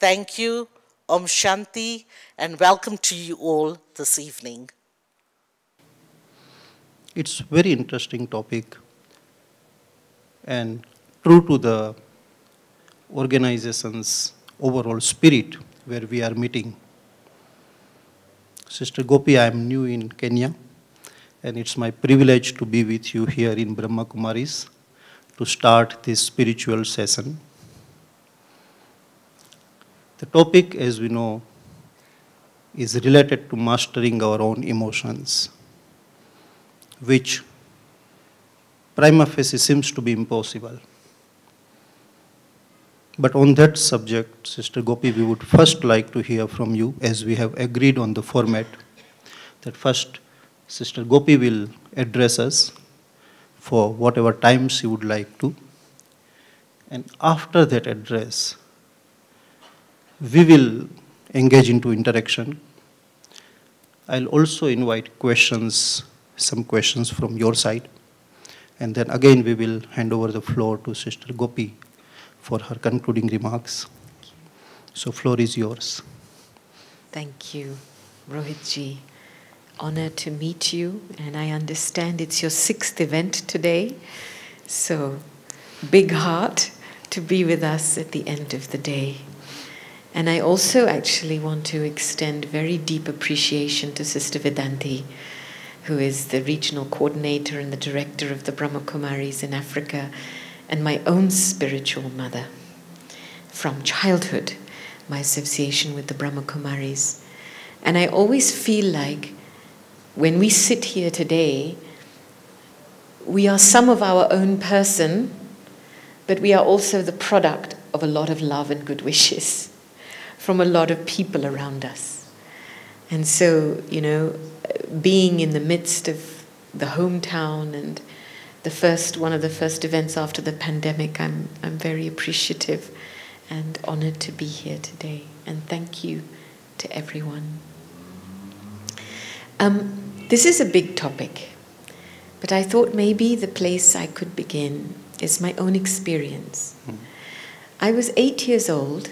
Thank you, Om Shanti, and welcome to you all this evening. It's a very interesting topic and true to the organization's overall spirit where we are meeting. Sister Gopi, I am new in Kenya, and it's my privilege to be with you here in Brahma Kumaris to start this spiritual session. The topic, as we know, is related to mastering our own emotions, which prima facie seems to be impossible. But on that subject, Sister Gopi, we would first like to hear from you, as we have agreed on the format, that first Sister Gopi will address us for whatever time she would like to. And after that address, we will engage into interaction. I'll also invite questions, some questions from your side. And then again, we will hand over the floor to Sister Gopi for her concluding remarks. So, floor is yours. Thank you, Rohitji. Honor to meet you, and I understand it's your 6th event today. So, big heart to be with us at the end of the day. And I also actually want to extend very deep appreciation to Sister Vedanti, who is the regional coordinator and the director of the Brahma Kumaris in Africa, and my own spiritual mother. From childhood, my association with the Brahma Kumaris. And I always feel like when we sit here today, we are some of our own person, but we are also the product of a lot of love and good wishes from a lot of people around us. And so, being in the midst of the hometown and one of the first events after the pandemic, I'm very appreciative and honored to be here today. And thank you to everyone. This is a big topic, but I thought maybe the place I could begin is my own experience. I was 8 years old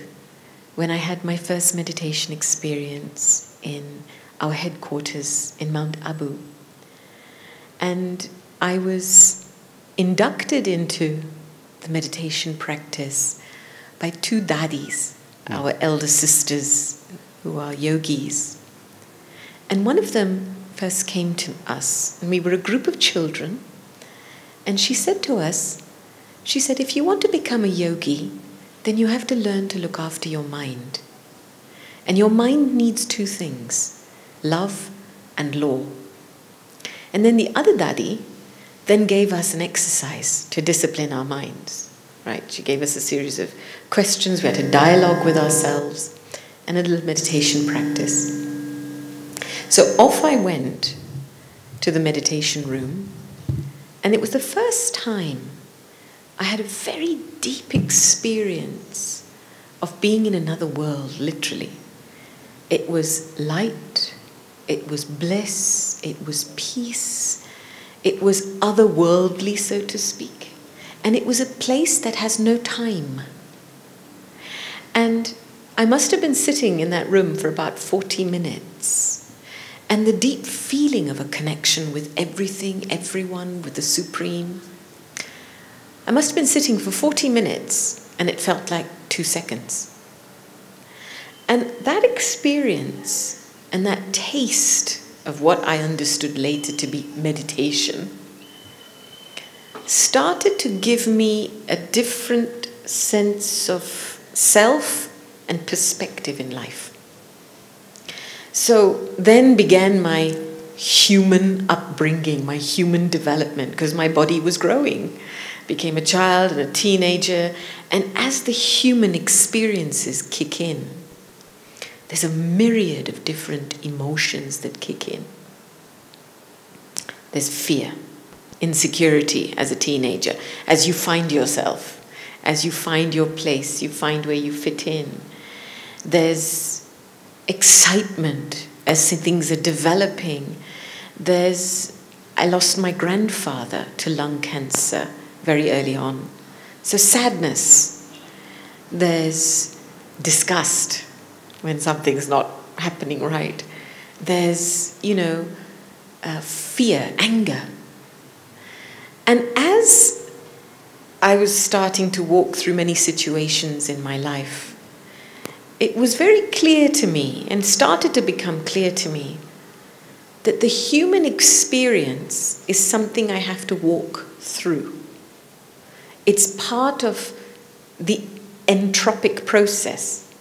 when I had my first meditation experience in our headquarters in Mount Abu. And I was inducted into the meditation practice by 2 daddies, our elder sisters who are yogis. And one of them first came to us, and we were a group of children, and she said to us, if you want to become a yogi, then you have to learn to look after your mind. And your mind needs 2 things, love and law. And then the other daddy then gave us an exercise to discipline our minds, right? She gave us a series of questions. We had a dialogue with ourselves and a little meditation practice. So off I went to the meditation room, and it was the first time I had a very deep experience of being in another world, literally. It was light, it was bliss, it was peace, it was otherworldly, so to speak. And it was a place that has no time. And I must have been sitting in that room for about 40 minutes. And the deep feeling of a connection with everything, everyone, with the Supreme. I must have been sitting for 40 minutes, and it felt like 2 seconds. And that experience and that taste of what I understood later to be meditation started to give me a different sense of self and perspective in life. So then began my human upbringing, my human development, because my body was growing. Became a child and a teenager, and as the human experiences kick in, there's a myriad of different emotions that kick in. There's fear, insecurity as a teenager, as you find yourself, as you find your place, you find where you fit in. There's excitement as things are developing. I lost my grandfather to lung cancer very early on. So sadness. There's disgust when something's not happening right. There's, fear, anger. And as I was starting to walk through many situations in my life, it was very clear to me, and started to become clear to me, that the human experience is something I have to walk through. It's part of the entropic process.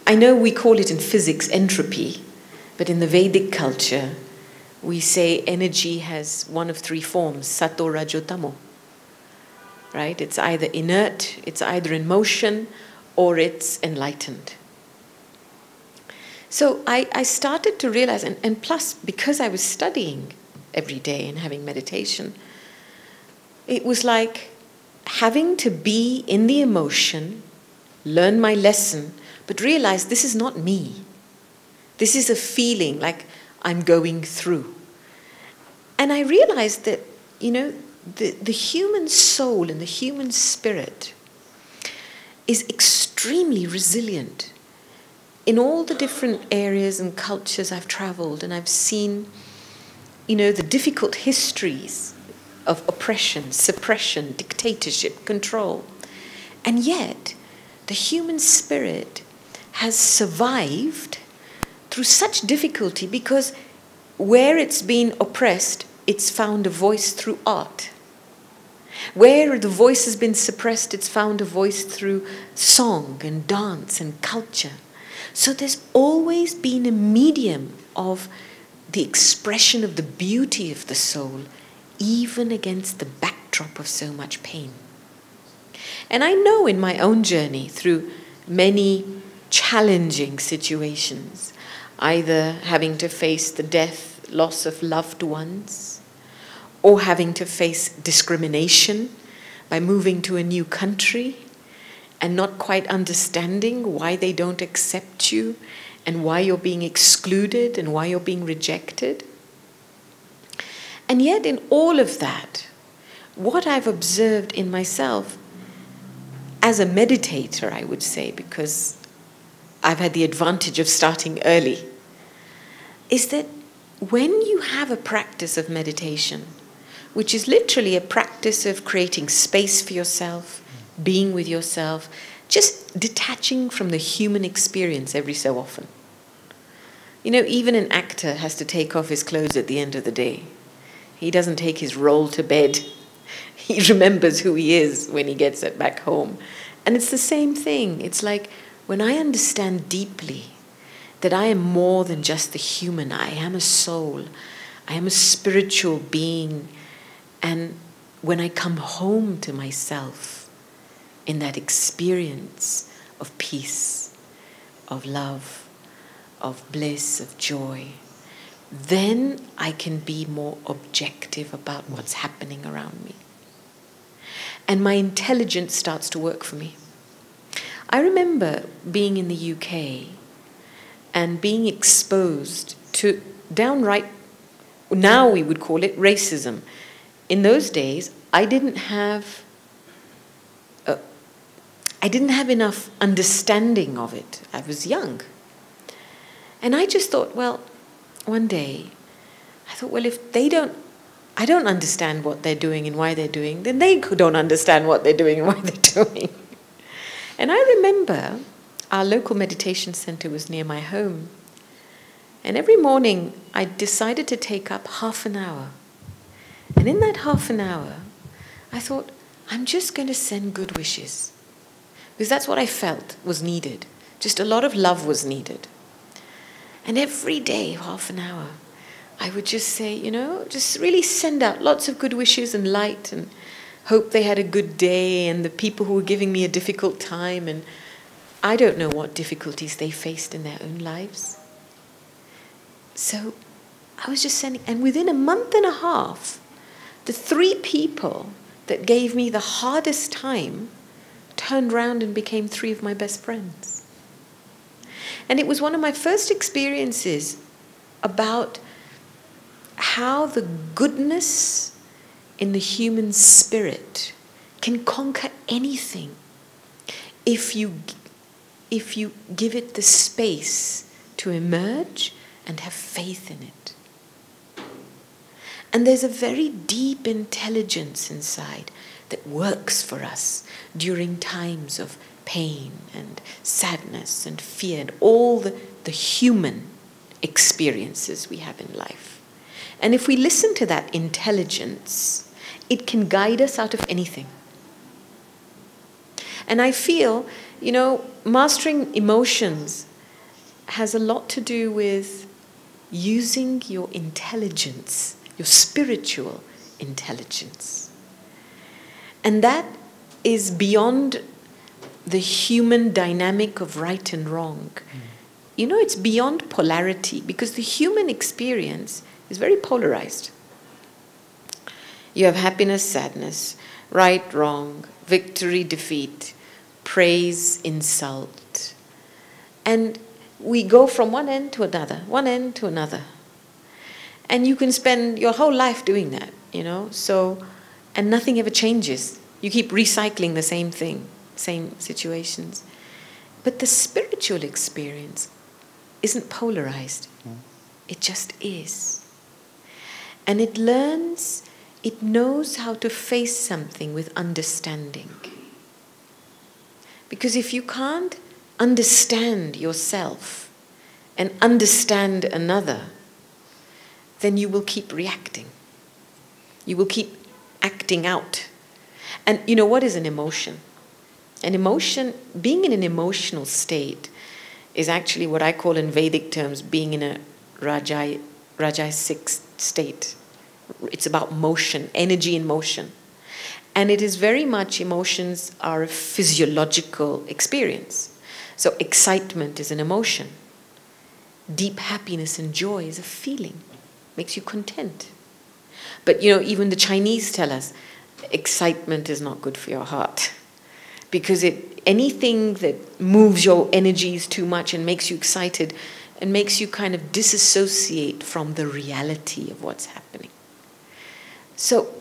I know we call it in physics entropy, but in the Vedic culture, we say energy has one of three forms, sato, rajo, tamo. Right? It's either inert, it's either in motion, or it's enlightened. So I started to realize, and plus, because I was studying every day and having meditation, it was like having to be in the emotion, learn my lesson, but realize this is not me. This is a feeling like I'm going through. And I realized that, the human soul and the human spirit is extremely resilient. In all the different areas and cultures I've traveled, and I've seen, the difficult histories of oppression, suppression, dictatorship, control. And yet, the human spirit has survived through such difficulty because where it's been oppressed, it's found a voice through art. Where the voice has been suppressed, it's found a voice through song and dance and culture. So there's always been a medium of the expression of the beauty of the soul, even against the backdrop of so much pain. And I know in my own journey through many challenging situations, either having to face the death, loss of loved ones, or having to face discrimination by moving to a new country and not quite understanding why they don't accept you and why you're being excluded and why you're being rejected. And yet in all of that, what I've observed in myself as a meditator, I would say, because I've had the advantage of starting early, is that when you have a practice of meditation, which is literally a practice of creating space for yourself, being with yourself, just detaching from the human experience every so often. Even an actor has to take off his clothes at the end of the day. He doesn't take his role to bed. He remembers who he is when he gets it back home. And it's the same thing. It's like when I understand deeply that I am more than just the human, I am a soul, I am a spiritual being. And when I come home to myself in that experience of peace, of love, of bliss, of joy, then I can be more objective about what's happening around me. And my intelligence starts to work for me. I remember being in the UK and being exposed to downright, now we would call it racism. In those days, I didn't have enough understanding of it. I was young. And I just thought, one day, if I don't understand what they're doing and why they're doing, then they don't understand what they're doing and why they're doing. And I remember our local meditation center was near my home. And every morning, I decided to take up half an hour. And in that half an hour, I thought, I'm just going to send good wishes. Because that's what I felt was needed. Just a lot of love was needed. And every day, half an hour, I would just say, just really send out lots of good wishes and light and hope they had a good day, and the people who were giving me a difficult time, and I don't know what difficulties they faced in their own lives. So I was just sending, and within a month and a half, the 3 people that gave me the hardest time turned around and became 3 of my best friends. And it was one of my first experiences about how the goodness in the human spirit can conquer anything. if you give it the space to emerge and have faith in it. And there's a very deep intelligence inside that works for us during times of pain and sadness and fear and all the human experiences we have in life. And if we listen to that intelligence, it can guide us out of anything. And I feel, mastering emotions has a lot to do with using your intelligence, your spiritual intelligence. And that is beyond the human dynamic of right and wrong. It's beyond polarity, because the human experience is very polarized. You have happiness, sadness, right, wrong, victory, defeat, praise, insult. And we go from one end to another, one end to another. And you can spend your whole life doing that, and nothing ever changes. You keep recycling the same thing, same situations. But the spiritual experience isn't polarized. It just is. And it knows how to face something with understanding. Because if you can't understand yourself and understand another, then you will keep reacting. You will keep acting out. And what is an emotion? An emotion, being in an emotional state, is actually what I call in Vedic terms being in a rajasic state. It's about motion, energy in motion. And it is very much, emotions are a physiological experience. So excitement is an emotion. Deep happiness and joy is a feeling. Makes you content. But even the Chinese tell us excitement is not good for your heart. Because anything that moves your energies too much and makes you excited and makes you kind of disassociate from the reality of what's happening. So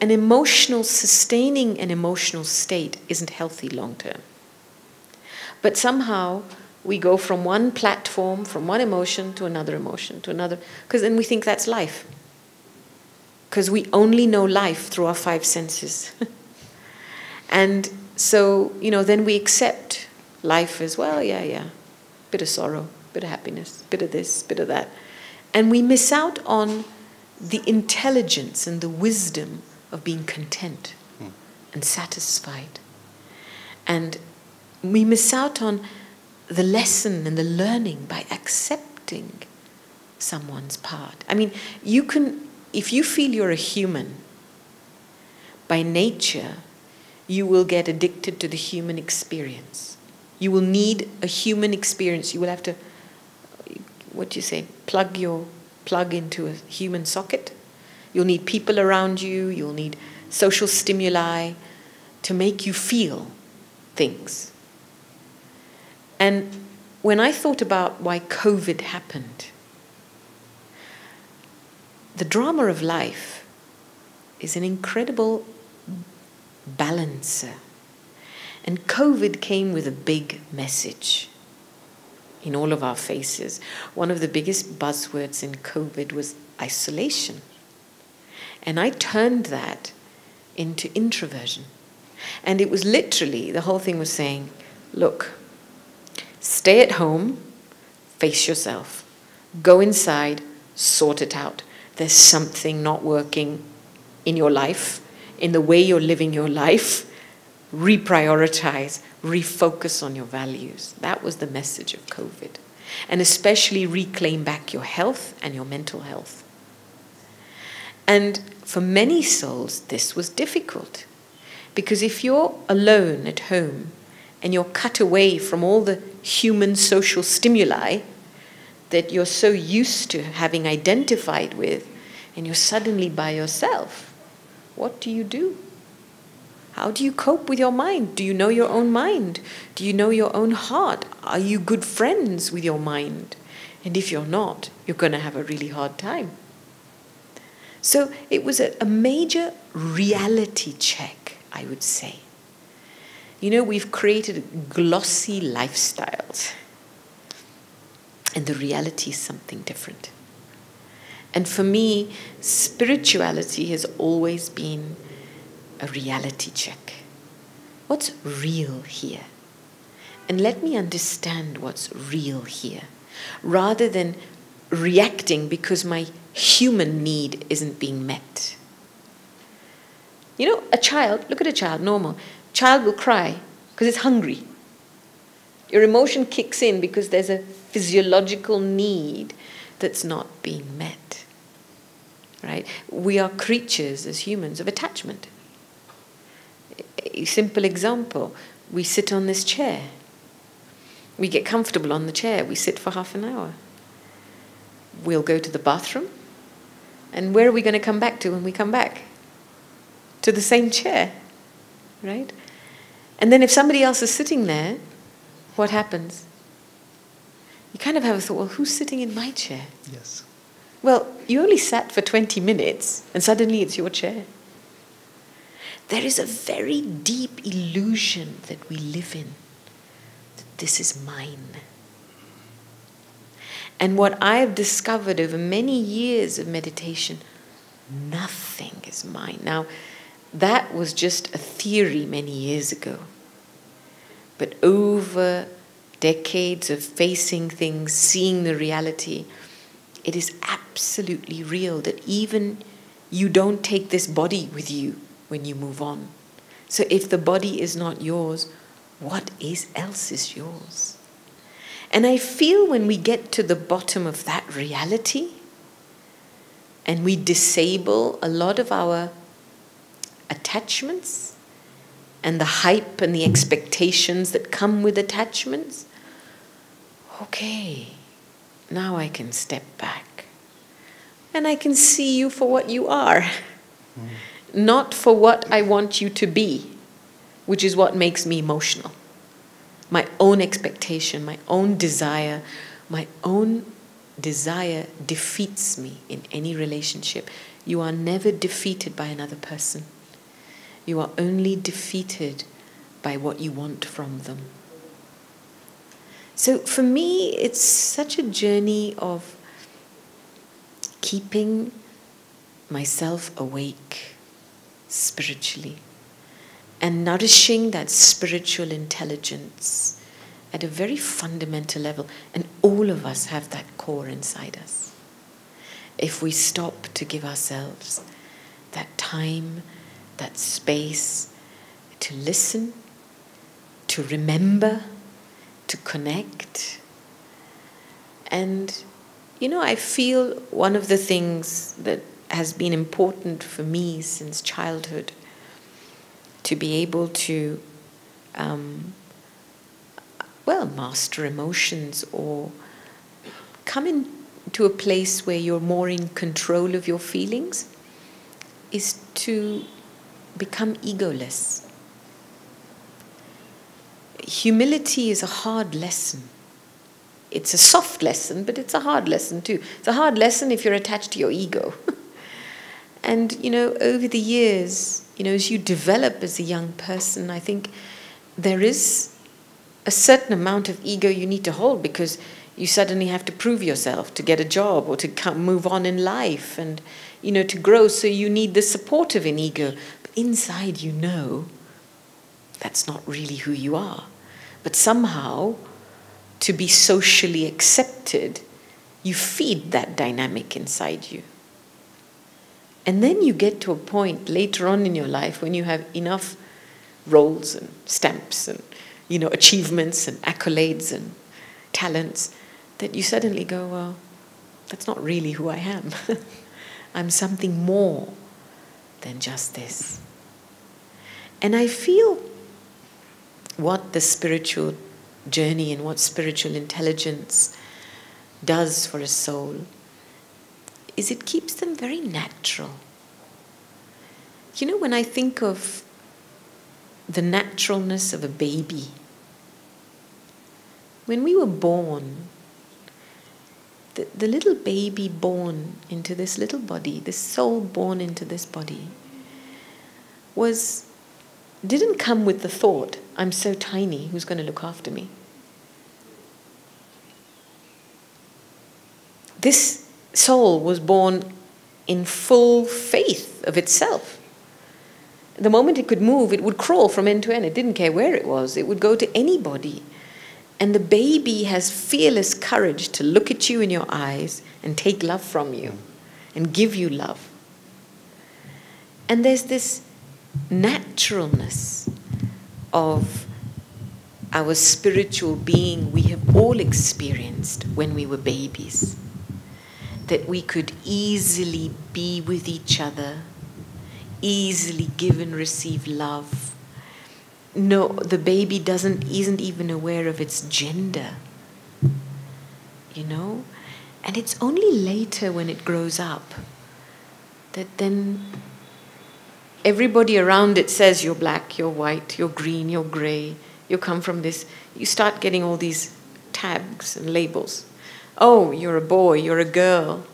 sustaining an emotional state isn't healthy long term. But somehow we go from one platform, from one emotion to another emotion, to another, because then we think that's life. Because we only know life through our 5 senses. And so, then we accept life as, well, yeah, bit of sorrow, bit of happiness, bit of this, bit of that. And we miss out on the intelligence and the wisdom of being content and satisfied. And we miss out on the lesson and the learning by accepting someone's part. I mean, if you feel you're a human, by nature, you will get addicted to the human experience. You will need a human experience. You will have to, plug into a human socket. You'll need people around you. You'll need social stimuli to make you feel things. And when I thought about why COVID happened, the drama of life is an incredible balancer. And COVID came with a big message in all of our faces. One of the biggest buzzwords in COVID was isolation. And I turned that into introversion. And it was literally, the whole thing was saying, look, stay at home, face yourself, go inside, sort it out. There's something not working in your life, in the way you're living your life. Reprioritize, refocus on your values. That was the message of COVID. And especially reclaim back your health and your mental health. And for many souls, this was difficult. Because if you're alone at home and you're cut away from all the human social stimuli that you're so used to having identified with, and you're suddenly by yourself, what do you do? How do you cope with your mind? Do you know your own mind? Do you know your own heart? Are you good friends with your mind? And if you're not, you're going to have a really hard time. So it was a major reality check, I would say. We've created glossy lifestyles, and the reality is something different. And for me, spirituality has always been a reality check. What's real here? And let me understand what's real here, rather than reacting because my human need isn't being met. A child, look at a child, normal. Child will cry because it's hungry. Your emotion kicks in because there's a physiological need that's not being met. Right? We are creatures as humans of attachment. A simple example, we sit on this chair. We get comfortable on the chair. We sit for half an hour. We'll go to the bathroom. And where are we going to come back to when we come back? To the same chair. Right? And then if somebody else is sitting there, what happens? You kind of have a thought, well, who's sitting in my chair? Yes. Well, you only sat for 20 minutes and suddenly it's your chair. There is a very deep illusion that we live in, that this is mine. And what I've discovered over many years of meditation, nothing is mine. Now, that was just a theory many years ago. But over decades of facing things, seeing the reality, it is absolutely real that even you don't take this body with you when you move on. So if the body is not yours, what else is yours? And I feel when we get to the bottom of that reality and we disable a lot of our attachments and the hype and the expectations that come with attachments, okay, now I can step back and I can see you for what you are, not for what I want you to be, which is what makes me emotional. My own expectation, my own desire defeats me in any relationship. You are never defeated by another person. You are only defeated by what you want from them. So for me, it's such a journey of keeping myself awake spiritually and nourishing that spiritual intelligence at a very fundamental level. And all of us have that core inside us. If we stop to give ourselves that time, that space to listen, to remember, to connect. And, I feel one of the things that has been important for me since childhood, to be able to, master emotions or come into a place where you're more in control of your feelings, is to become egoless. Humility is a hard lesson. It's a soft lesson, but it's a hard lesson too. It's a hard lesson if you're attached to your ego. And, over the years, as you develop as a young person, I think there is a certain amount of ego you need to hold because you suddenly have to prove yourself to get a job or to move on in life and, to grow. So you need the support of an ego. But inside, that's not really who you are. But somehow, to be socially accepted, you feed that dynamic inside you. And then you get to a point later on in your life when you have enough roles and stamps and, achievements and accolades and talents that you suddenly go, well, that's not really who I am. I'm something more than just this. And I feel what the spiritual journey and what spiritual intelligence does for a soul is it keeps them very natural. When I think of the naturalness of a baby, when we were born, the little baby born into this little body, this soul born into this body, was didn't come with the thought, I'm so tiny, who's going to look after me? This soul was born in full faith of itself. The moment it could move, it would crawl from end to end. It didn't care where it was. It would go to anybody. And the baby has fearless courage to look at you in your eyes and take love from you and give you love. And there's this naturalness of our spiritual being we have all experienced when we were babies. That we could easily be with each other, easily give and receive love. No, the baby isn't even aware of its gender, you know? And it's only later when it grows up that then everybody around it says you're black, you're white, you're green, you're grey, you come from this. You start getting all these tags and labels. Oh, you're a boy, you're a girl.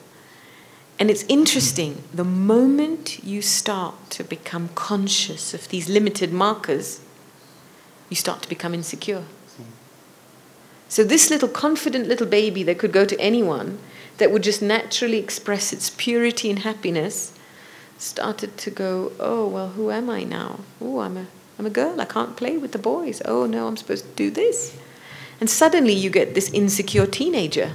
And it's interesting, the moment you start to become conscious of these limited markers, you start to become insecure. So this little confident little baby that could go to anyone, that would just naturally express its purity and happiness, started to go, oh, well, who am I now? Oh, I'm a girl, I can't play with the boys. Oh, no, I'm supposed to do this. And suddenly you get this insecure teenager.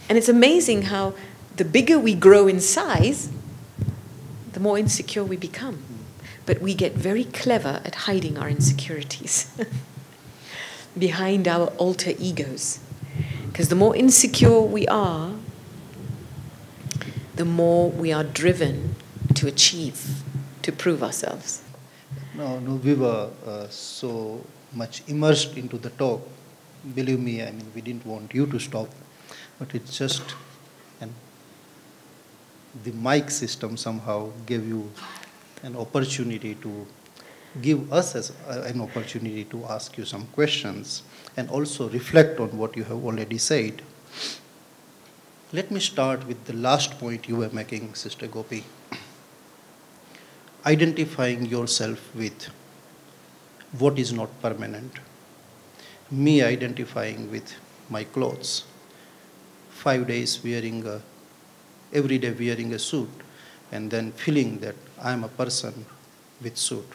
And it's amazing how the bigger we grow in size, the more insecure we become. But we get very clever at hiding our insecurities behind our alter egos. Because the more insecure we are, the more we are driven to achieve, to prove ourselves. No, we were so much immersed into the talk. Believe me, I mean, we didn't want you to stop, but it's just, and the mic system somehow gave you an opportunity to give us as an opportunity to ask you some questions and also reflect on what you have already said. Let me start with the last point you were making, Sister Gopi. Identifying yourself with what is not permanent. Me identifying with my clothes. 5 days every day wearing a suit, and then feeling that I'm a person with suit.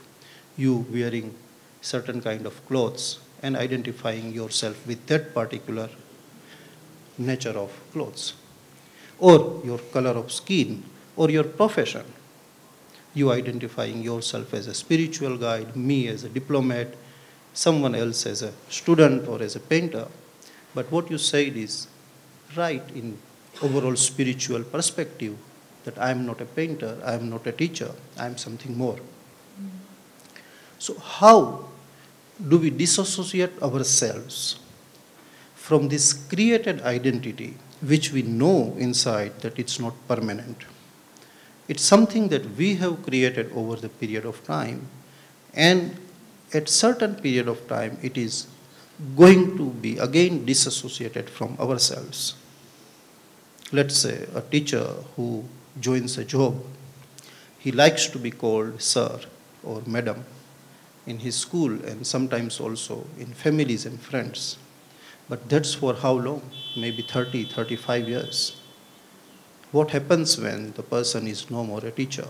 You wearing certain kind of clothes and identifying yourself with that particular nature of clothes. Or your color of skin, or your profession. You identifying yourself as a spiritual guide, me as a diplomat, someone else as a student or as a painter. But what you said is right in overall spiritual perspective, that I am not a painter, I am not a teacher, I am something more. So how do we disassociate ourselves from this created identity, which we know inside that it's not permanent? It's something that we have created over the period of time, and at certain period of time it is going to be again disassociated from ourselves. Let's say a teacher who joins a job, he likes to be called sir or madam in his school and sometimes also in families and friends. But that's for how long? Maybe 30, 35 years. What happens when the person is no more a teacher?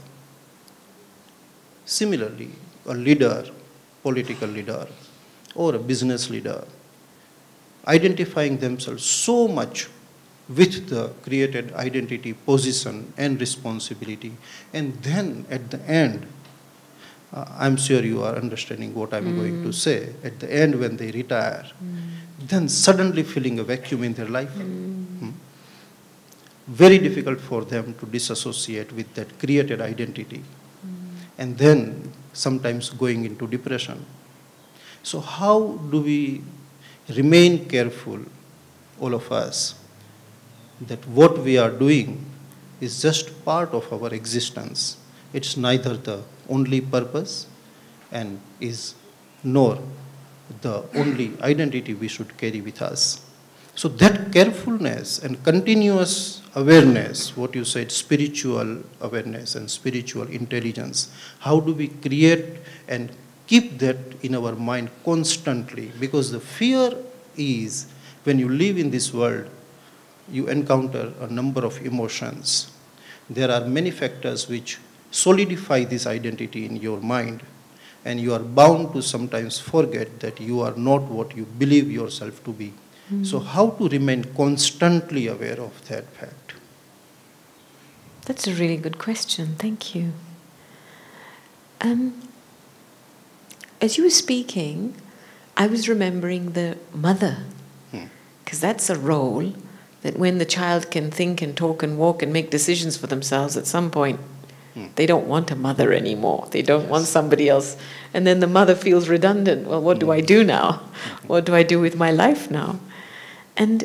Similarly, a leader, political leader, or a business leader, identifying themselves so much with the created identity, position, and responsibility, and then at the end, I'm sure you are understanding what I'm going to say, at the end when they retire, then suddenly feeling a vacuum in their life. Very difficult for them to disassociate with that created identity, and then sometimes going into depression. So how do we remain careful, all of us, that what we are doing is just part of our existence? It's neither the only purpose and is nor the only identity we should carry with us. So that carefulness and continuous awareness, what you said, spiritual awareness and spiritual intelligence, how do we create and keep that in our mind constantly, because the fear is, when you live in this world, you encounter a number of emotions. There are many factors which solidify this identity in your mind, and you are bound to sometimes forget that you are not what you believe yourself to be. So how to remain constantly aware of that fact? That's a really good question. Thank you. As you were speaking, I was remembering the mother, because that's a role that when the child can think and talk and walk and make decisions for themselves, at some point they don't want a mother anymore. They don't want somebody else. And then the mother feels redundant. Well, what do I do now? What do I do with my life now? And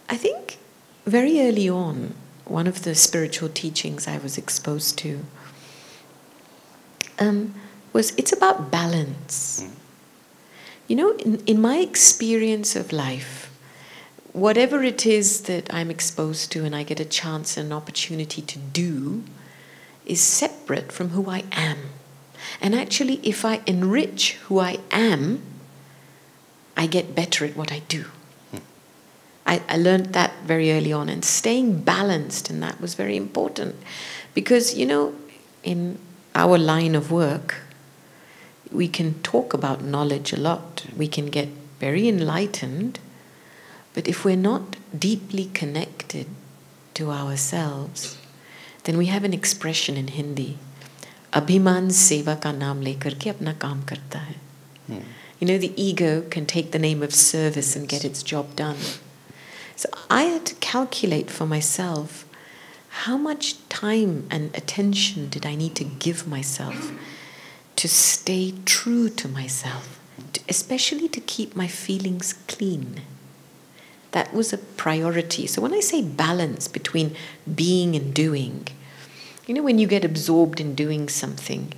I think very early on, one of the spiritual teachings I was exposed to was it's about balance. You know, in my experience of life, whatever it is that I'm exposed to and I get a chance and an opportunity to do is separate from who I am. And actually, if I enrich who I am, I get better at what I do. I learned that very early on, and staying balanced in that was very important. Because, you know, in our line of work, we can talk about knowledge a lot. We can get very enlightened, but if we're not deeply connected to ourselves, then we have an expression in Hindi, Abhiman seva ka naam lekar ke apna kaam karta hai. You know, the ego can take the name of service and get its job done. So I had to calculate for myself how much time and attention did I need to give myself to stay true to myself, especially to keep my feelings clean. That was a priority. So when I say balance between being and doing, you know, when you get absorbed in doing something,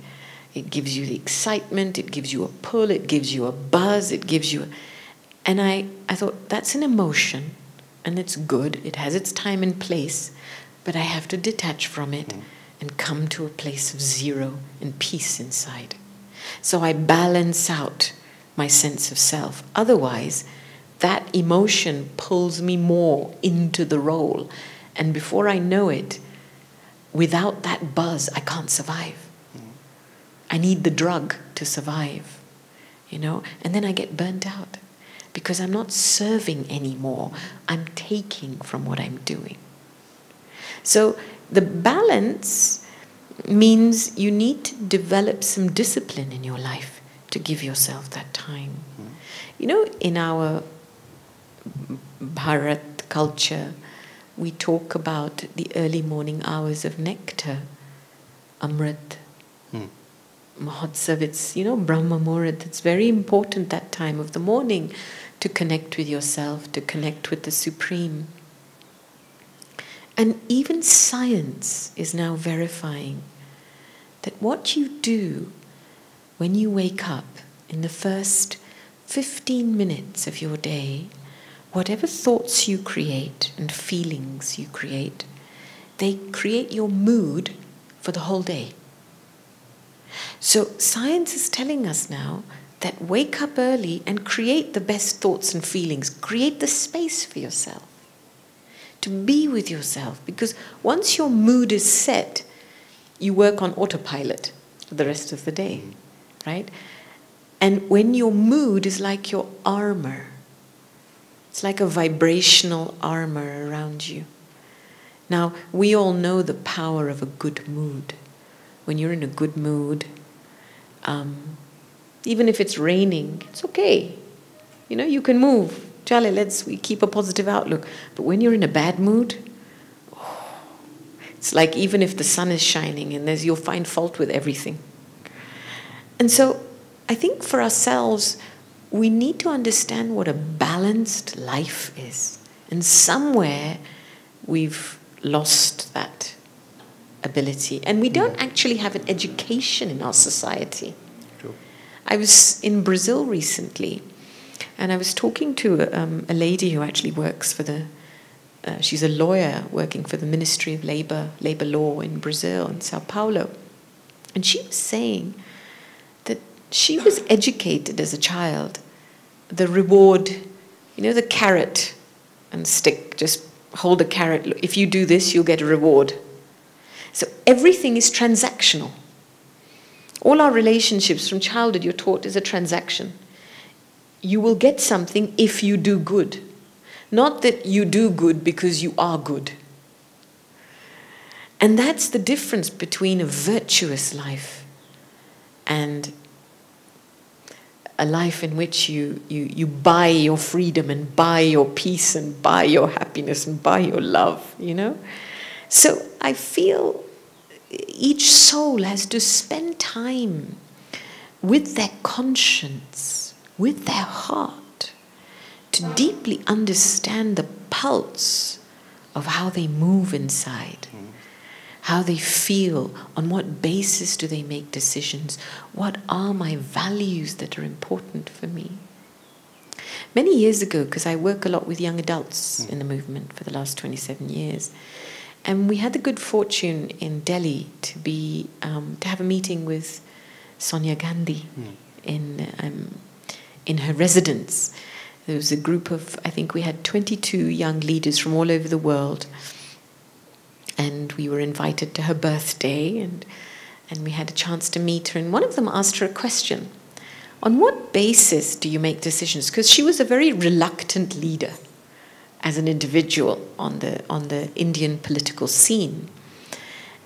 it gives you the excitement, it gives you a pull, it gives you a buzz, it gives you... And I thought, that's an emotion, and it's good, it has its time and place, but I have to detach from it and come to a place of zero and peace inside. So I balance out my sense of self. Otherwise, that emotion pulls me more into the role. And before I know it, without that buzz, I can't survive. I need the drug to survive, you know? And then I get burnt out because I'm not serving anymore. I'm taking from what I'm doing. So the balance means you need to develop some discipline in your life to give yourself that time. You know, in our Bharat culture, we talk about the early morning hours of nectar, Amrit, Mahotsav. It's, you know, Brahma Muhurat. It's very important that time of the morning to connect with yourself, to connect with the Supreme. And even science is now verifying that what you do when you wake up in the first 15 minutes of your day, whatever thoughts you create and feelings you create, they create your mood for the whole day. So science is telling us now that wake up early and create the best thoughts and feelings. Create the space for yourself to be with yourself, because once your mood is set, you work on autopilot for the rest of the day, right? And when your mood is like your armor, it's like a vibrational armor around you. Now, we all know the power of a good mood. When you're in a good mood, even if it's raining, it's okay. You know, you can move. Chale, we keep a positive outlook. But when you're in a bad mood, it's like even if the sun is shining and you'll find fault with everything. And so I think for ourselves, we need to understand what a balanced life is. And somewhere we've lost that ability. And we don't actually have an education in our society. True. I was in Brazil recently, and I was talking to a lady who actually works for she's a lawyer working for the Ministry of Labor Law in Brazil, in Sao Paulo. And she was saying that she was educated as a child. The reward, you know, the carrot and stick, just hold a carrot. If you do this, you'll get a reward. So everything is transactional. All our relationships from childhood, you're taught, is a transaction. You will get something if you do good. Not that you do good because you are good. And that's the difference between a virtuous life and a life in which you buy your freedom and buy your peace and buy your happiness and buy your love, you know? So I feel each soul has to spend time with their conscience, with their heart, to deeply understand the pulse of how they move inside, how they feel, on what basis do they make decisions, what are my values that are important for me. Many years ago, because I work a lot with young adults in the movement for the last 27 years, and we had the good fortune in Delhi to have a meeting with Sonia Gandhi in her residence. There was a group of, I think we had 22 young leaders from all over the world, and we were invited to her birthday, and we had a chance to meet her. And one of them asked her a question: on what basis do you make decisions? Because she was a very reluctant leader as an individual on the Indian political scene.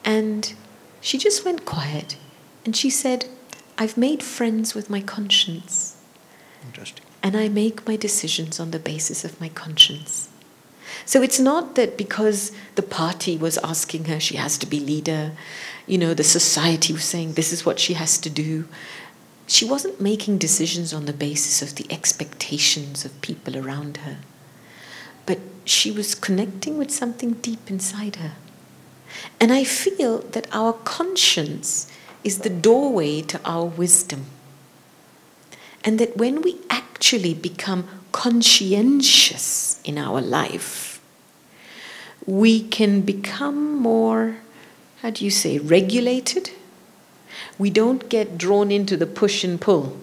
And she just went quiet, and she said, I've made friends with my conscience. Interesting. And I make my decisions on the basis of my conscience. So it's not that because the party was asking her she has to be leader, you know, the society was saying this is what she has to do. She wasn't making decisions on the basis of the expectations of people around her. But she was connecting with something deep inside her. And I feel that our conscience is the doorway to our wisdom. And that when we actually become conscientious in our life, we can become more, how do you say, regulated? We don't get drawn into the push and pull.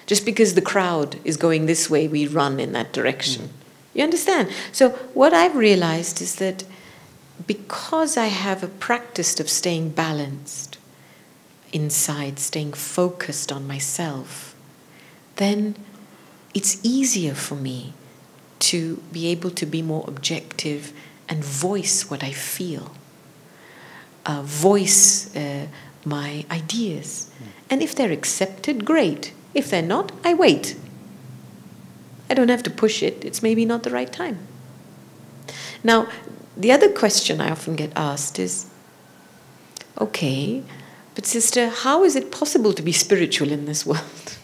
Just because the crowd is going this way, we run in that direction. You understand? So what I've realized is that because I have a practice of staying balanced inside, staying focused on myself, then it's easier for me to be able to be more objective and voice what I feel, voice my ideas. And if they're accepted, great. If they're not, I wait. I don't have to push it. It's maybe not the right time. Now, the other question I often get asked is, okay, but sister, how is it possible to be spiritual in this world?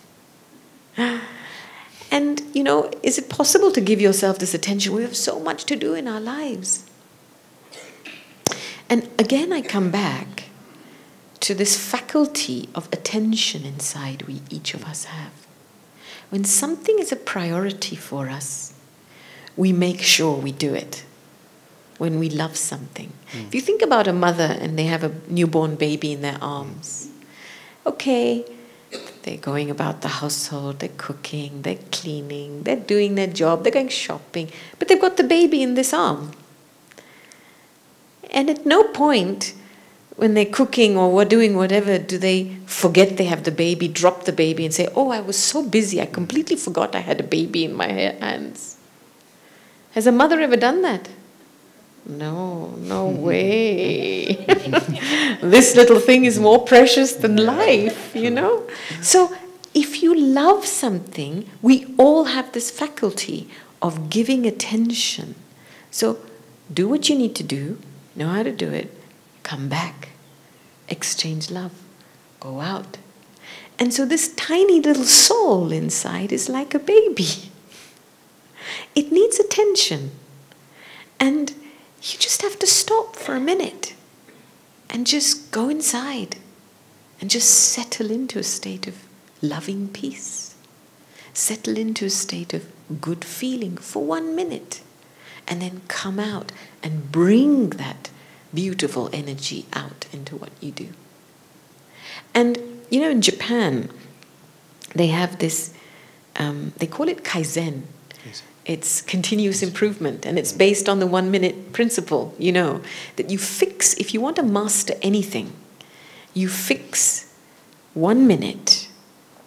And, you know, is it possible to give yourself this attention? We have so much to do in our lives. And again, I come back to this faculty of attention inside each of us have. When something is a priority for us, we make sure we do it. When we love something. If you think about a mother and they have a newborn baby in their arms, okay, they're going about the household, they're cooking, they're cleaning, they're doing their job, they're going shopping, but they've got the baby in this arm. And at no point when they're cooking or doing whatever, do they forget they have the baby, drop the baby and say, oh, I was so busy, I completely forgot I had a baby in my hands. Has a mother ever done that? No, no way. This little thing is more precious than life, you know? So if you love something, we all have this faculty of giving attention. So do what you need to do, know how to do it, come back, exchange love, go out. And so this tiny little soul inside is like a baby. It needs attention. And you just have to stop for a minute and just go inside and just settle into a state of loving peace. Settle into a state of good feeling for 1 minute and then come out and bring that beautiful energy out into what you do. And, you know, in Japan, they have this, they call it Kaizen. Yes. It's continuous improvement, and it's based on the 1 minute principle, you know, that you fix, if you want to master anything, you fix 1 minute,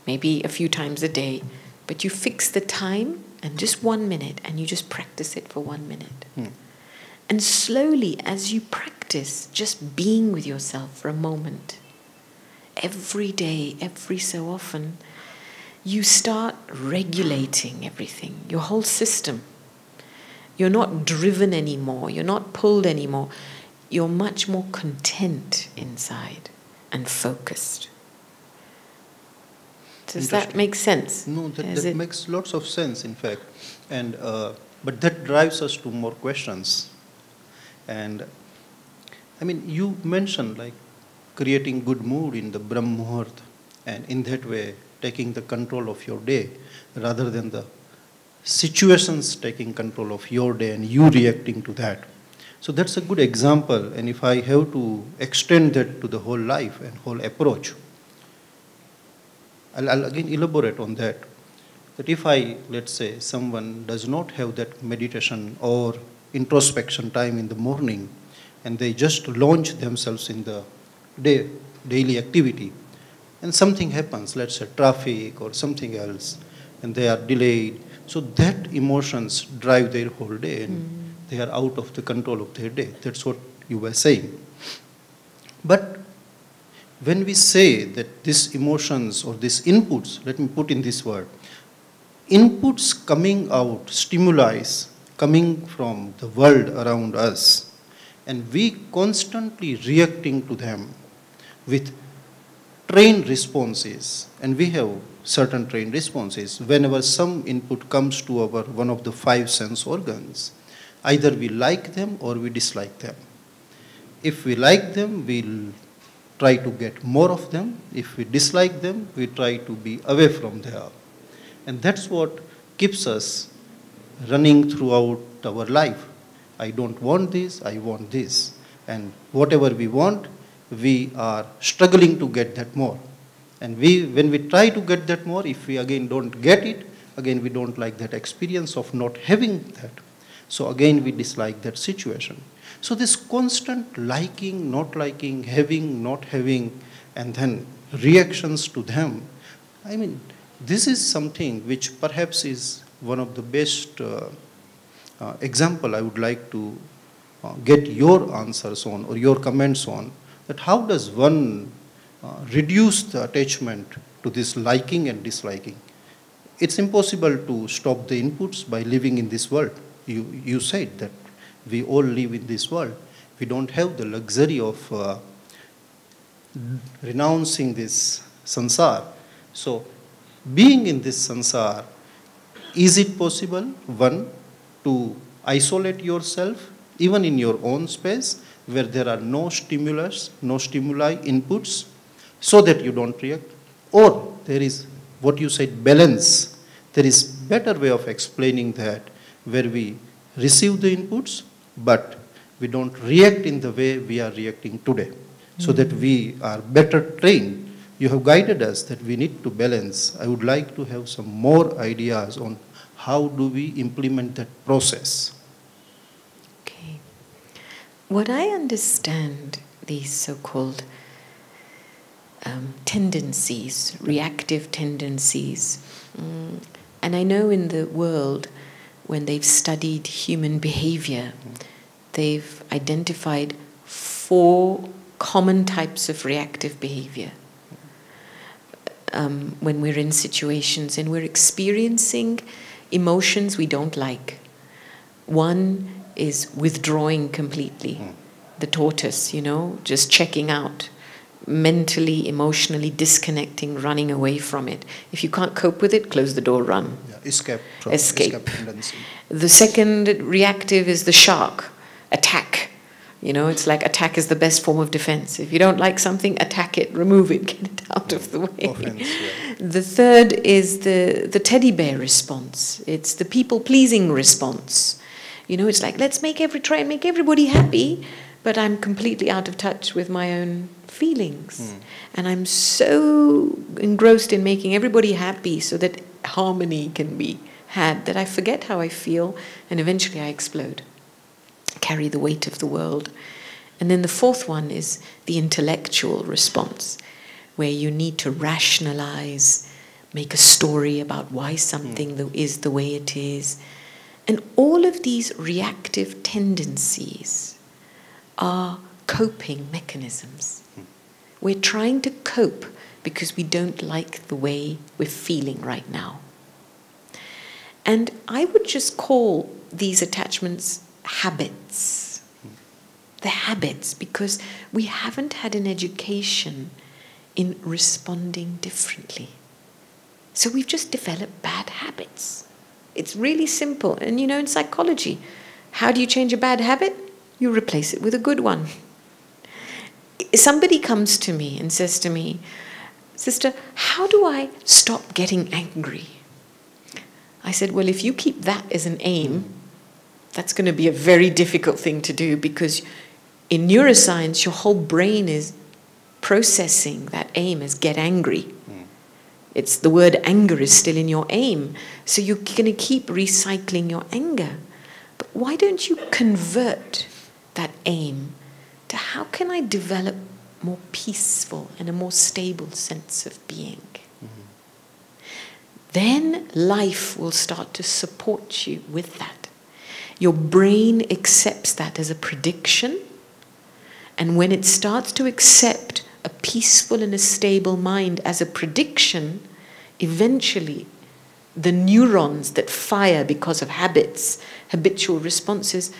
maybe a few times a day, but you fix the time and just 1 minute, and you just practice it for 1 minute. And slowly, as you practice just being with yourself for a moment, every day, every so often, you start regulating everything, your whole system. You're not driven anymore, you're not pulled anymore. You're much more content inside and focused. Does that make sense? No, that makes lots of sense, in fact. And but that drives us to more questions. And I mean, you mentioned like creating good mood in the Brahma Muhurt, and in that way taking the control of your day rather than the situations taking control of your day and you reacting to that. So that's a good example, and if I have to extend that to the whole life and whole approach, I'll again elaborate on that. That if let's say, someone does not have that meditation or introspection time in the morning, and they just launch themselves in the daily activity, and something happens, let's say traffic or something else, and they are delayed, so that emotions drive their whole day, and they are out of the control of their day. That's what you were saying. But when we say that these emotions or these inputs, let me put in this word, inputs coming out, stimuli coming from the world around us, and we constantly reacting to them with trained responses, and we have certain trained responses. Whenever some input comes to our one of the 5 sense organs, either we like them or we dislike them. If we like them, we'll try to get more of them. If we dislike them, we try to be away from them. And that's what keeps us running throughout our life. I don't want this, I want this. And whatever we want, we are struggling to get that more. And when we try to get that more, if we again don't get it, again we don't like that experience of not having that. So again we dislike that situation. So this constant liking, not liking, having, not having, and then reactions to them, I mean, this is something which perhaps is one of the best example I would like to get your answers on or your comments on, that how does one reduce the attachment to this liking and disliking? It's impossible to stop the inputs by living in this world. You said that we all live in this world. We don't have the luxury of renouncing this sansar. So being in this sansar, is it possible, one, to isolate yourself even in your own space where there are no stimulus, no stimuli, inputs, so that you don't react? Or there is what you said, balance. There is better way of explaining that, where we receive the inputs, but we don't react in the way we are reacting today, so that we are better trained. You have guided us that we need to balance. I would like to have some more ideas on how do we implement that process. Okay. What I understand these so-called tendencies, reactive tendencies, and I know in the world, when they've studied human behavior, they've identified 4 common types of reactive behavior. When we're in situations and we're experiencing emotions we don't like. One is withdrawing completely, the tortoise, just checking out, mentally, emotionally disconnecting, running away from it. If you can't cope with it, close the door, run. Yeah, escape. Tendency. The second reactive is the shark, attack. It's like attack is the best form of defense. If you don't like something, attack it, remove it, get it out of the way. Offense, yeah. The third is the teddy bear response. It's the people-pleasing response. It's like, let's try and make everybody happy, but I'm completely out of touch with my own feelings. And I'm so engrossed in making everybody happy so that harmony can be had that I forget how I feel, and eventually I explode, carry the weight of the world. And then the fourth one is the intellectual response, where you need to rationalize, make a story about why something is the way it is. And all of these reactive tendencies are coping mechanisms. We're trying to cope because we don't like the way we're feeling right now. And I would just call these attachments habits. They're habits because we haven't had an education in responding differently. So we've just developed bad habits. It's really simple. And you know, in psychology, how do you change a bad habit? You replace it with a good one. Somebody comes to me and says to me, "Sister, how do I stop getting angry?" I said, well, if you keep that as an aim, that's going to be a very difficult thing to do, because in neuroscience, your whole brain is processing that aim as get angry. It's the word anger is still in your aim. So you're going to keep recycling your anger. But why don't you convert that aim to how can I develop more peaceful and a more stable sense of being? Then life will start to support you with that. Your brain accepts that as a prediction. And when it starts to accept a peaceful and a stable mind as a prediction, eventually the neurons that fire because of habits, habitual responses,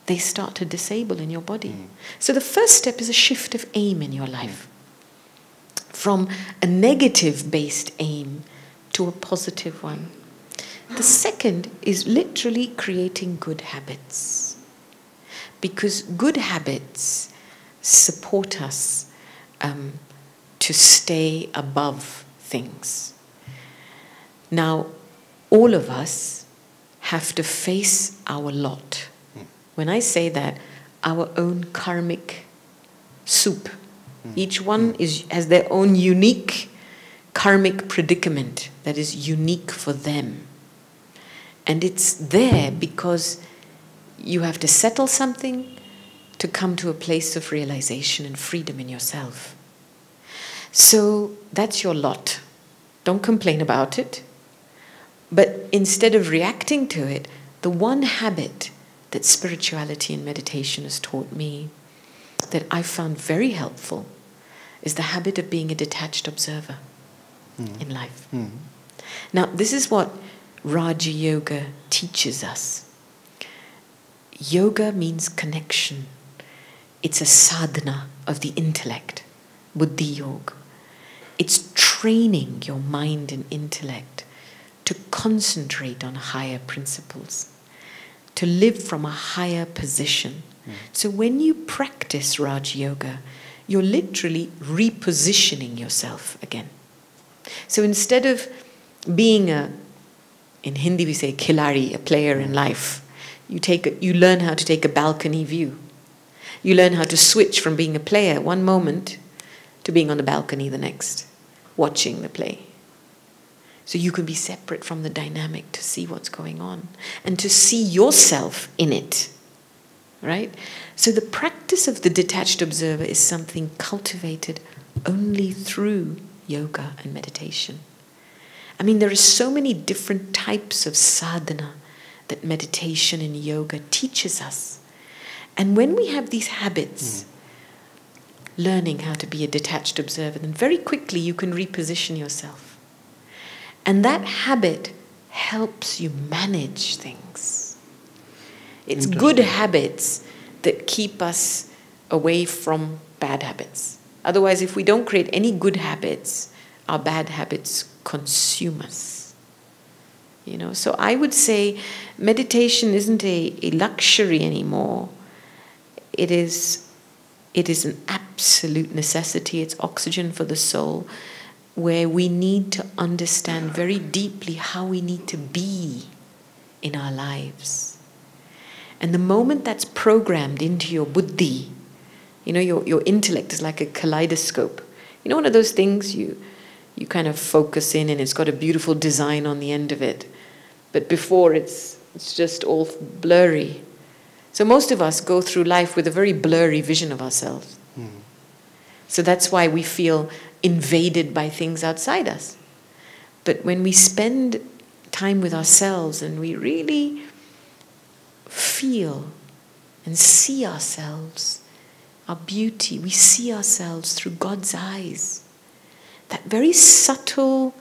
they start to disable in your body. So the first step is a shift of aim in your life. From a negative-based aim to a positive one. The second is literally creating good habits. Because good habits support us to stay above things. Now, all of us have to face our lot. When I say that, our own karmic soup. Each one has their own unique karmic predicament that is unique for them. And it's there because you have to settle something to come to a place of realization and freedom in yourself. So that's your lot. Don't complain about it. But instead of reacting to it, the one habit that spirituality and meditation has taught me that I found very helpful is the habit of being a detached observer in life. Now, this is what Raja Yoga teaches us. Yoga means connection. It's a sadhana of the intellect, Buddhi Yoga. It's training your mind and intellect to concentrate on higher principles, to live from a higher position. So when you practice Raja Yoga, you're literally repositioning yourself again. So instead of being in Hindi we say khilari, a player in life, you learn how to take a balcony view. You learn how to switch from being a player one moment to being on the balcony the next, watching the play. So you can be separate from the dynamic to see what's going on and to see yourself in it, right? So the practice of the detached observer is something cultivated only through yoga and meditation. I mean, there are so many different types of sadhana that meditation and yoga teaches us. And when we have these habits, learning how to be a detached observer, then very quickly you can reposition yourself. And that habit helps you manage things. It's good habits that keep us away from bad habits. Otherwise, if we don't create any good habits, our bad habits consume us. You know, so I would say meditation isn't a luxury anymore. It is an absolute necessity. It's oxygen for the soul, where we need to understand very deeply how we need to be in our lives. And the moment that's programmed into your buddhi, You know, your intellect is like a kaleidoscope. You know, one of those things you kind of focus in and it's got a beautiful design on the end of it. But before it's just all blurry. So most of us go through life with a very blurry vision of ourselves. So that's why we feel invaded by things outside us. But when we spend time with ourselves and we really feel and see ourselves, our beauty, we see ourselves through God's eyes. That very subtle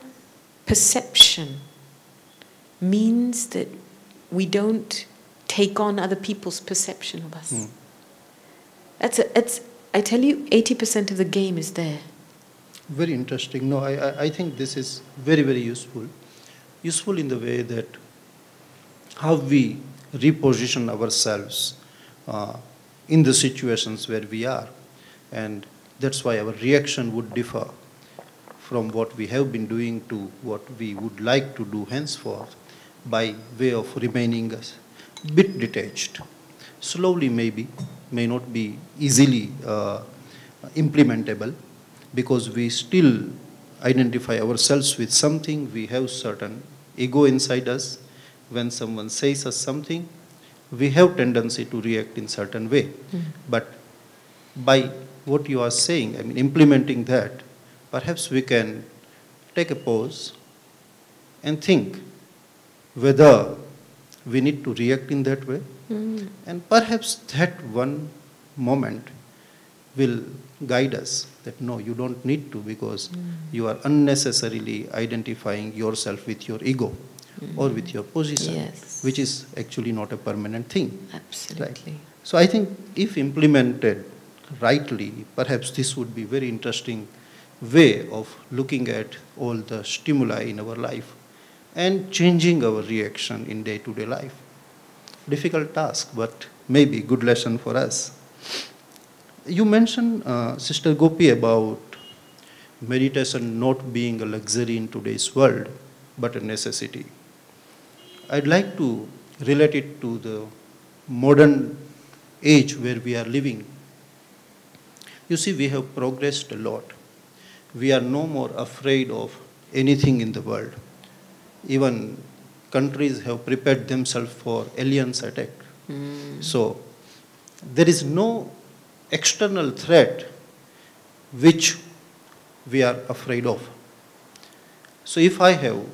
perception means that we don't take on other people's perception of us. I tell you, 80% of the game is there. Very interesting. No, I think this is very, very useful. Useful in the way that how we reposition ourselves in the situations where we are. And that's why our reaction would differ from what we have been doing to what we would like to do henceforth, by way of remaining a bit detached. Slowly maybe, may not be easily implementable, because we still identify ourselves with something. We have certain ego inside us. When someone says us something, we have tendency to react in certain way. But by what you are saying, I mean implementing that, perhaps we can take a pause and think whether we need to react in that way. And perhaps that one moment will guide us that no, you don't need to, because you are unnecessarily identifying yourself with your ego or with your position, which is actually not a permanent thing. Absolutely. Right? So I think if implemented rightly, perhaps this would be very interesting way of looking at all the stimuli in our life and changing our reaction in day-to-day life. Difficult task, but maybe good lesson for us. You mentioned, Sister Gopi, about meditation not being a luxury in today's world, but a necessity. I'd like to relate it to the modern age where we are living. You see, we have progressed a lot. We are no more afraid of anything in the world. Even countries have prepared themselves for aliens attack. So there is no external threat which we are afraid of. So if I have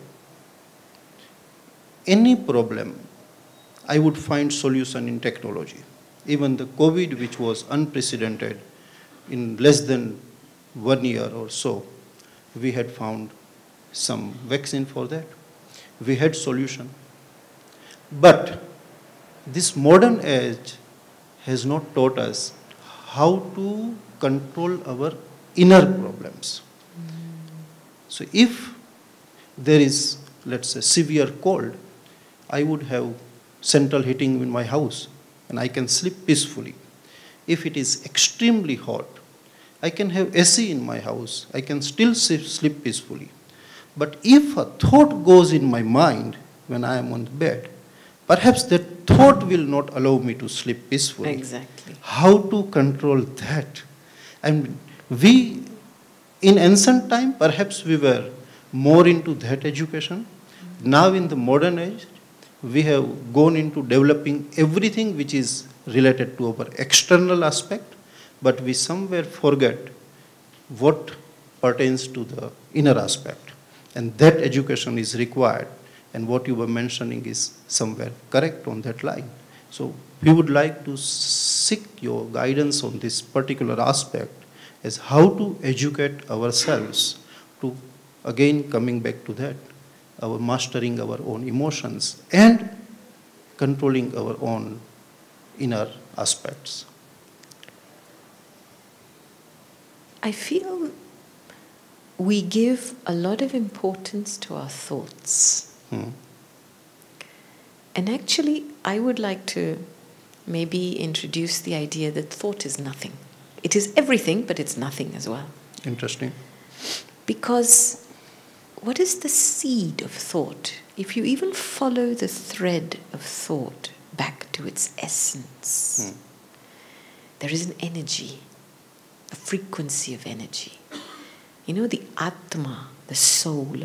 any problem, I would find solution in technology. Even the COVID, which was unprecedented, in less than 1 year or so, we had found some vaccine for that. We had solution. But this modern age has not taught us how to control our inner problems. So if there is, let's say, severe cold, I would have central heating in my house and I can sleep peacefully. If it is extremely hot, I can have AC in my house. I can still sleep peacefully. But if a thought goes in my mind when I am on the bed, perhaps that thought will not allow me to sleep peacefully. Exactly. How to control that? And we, in ancient time, perhaps we were more into that education. Now in the modern age, we have gone into developing everything which is related to our external aspect, but we somewhere forget what pertains to the inner aspect. And that education is required. And what you were mentioning is somewhere correct on that line. So we would like to seek your guidance on this particular aspect, as how to educate ourselves to, again coming back to that, our mastering our own emotions and controlling our own inner aspects. I feel we give a lot of importance to our thoughts. And actually, I would like to maybe introduce the idea that thought is nothing. It is everything, but it's nothing as well. Interesting. Because what is the seed of thought? If you even follow the thread of thought back to its essence, there is an energy. the frequency of energy. You know, the Atma, the soul,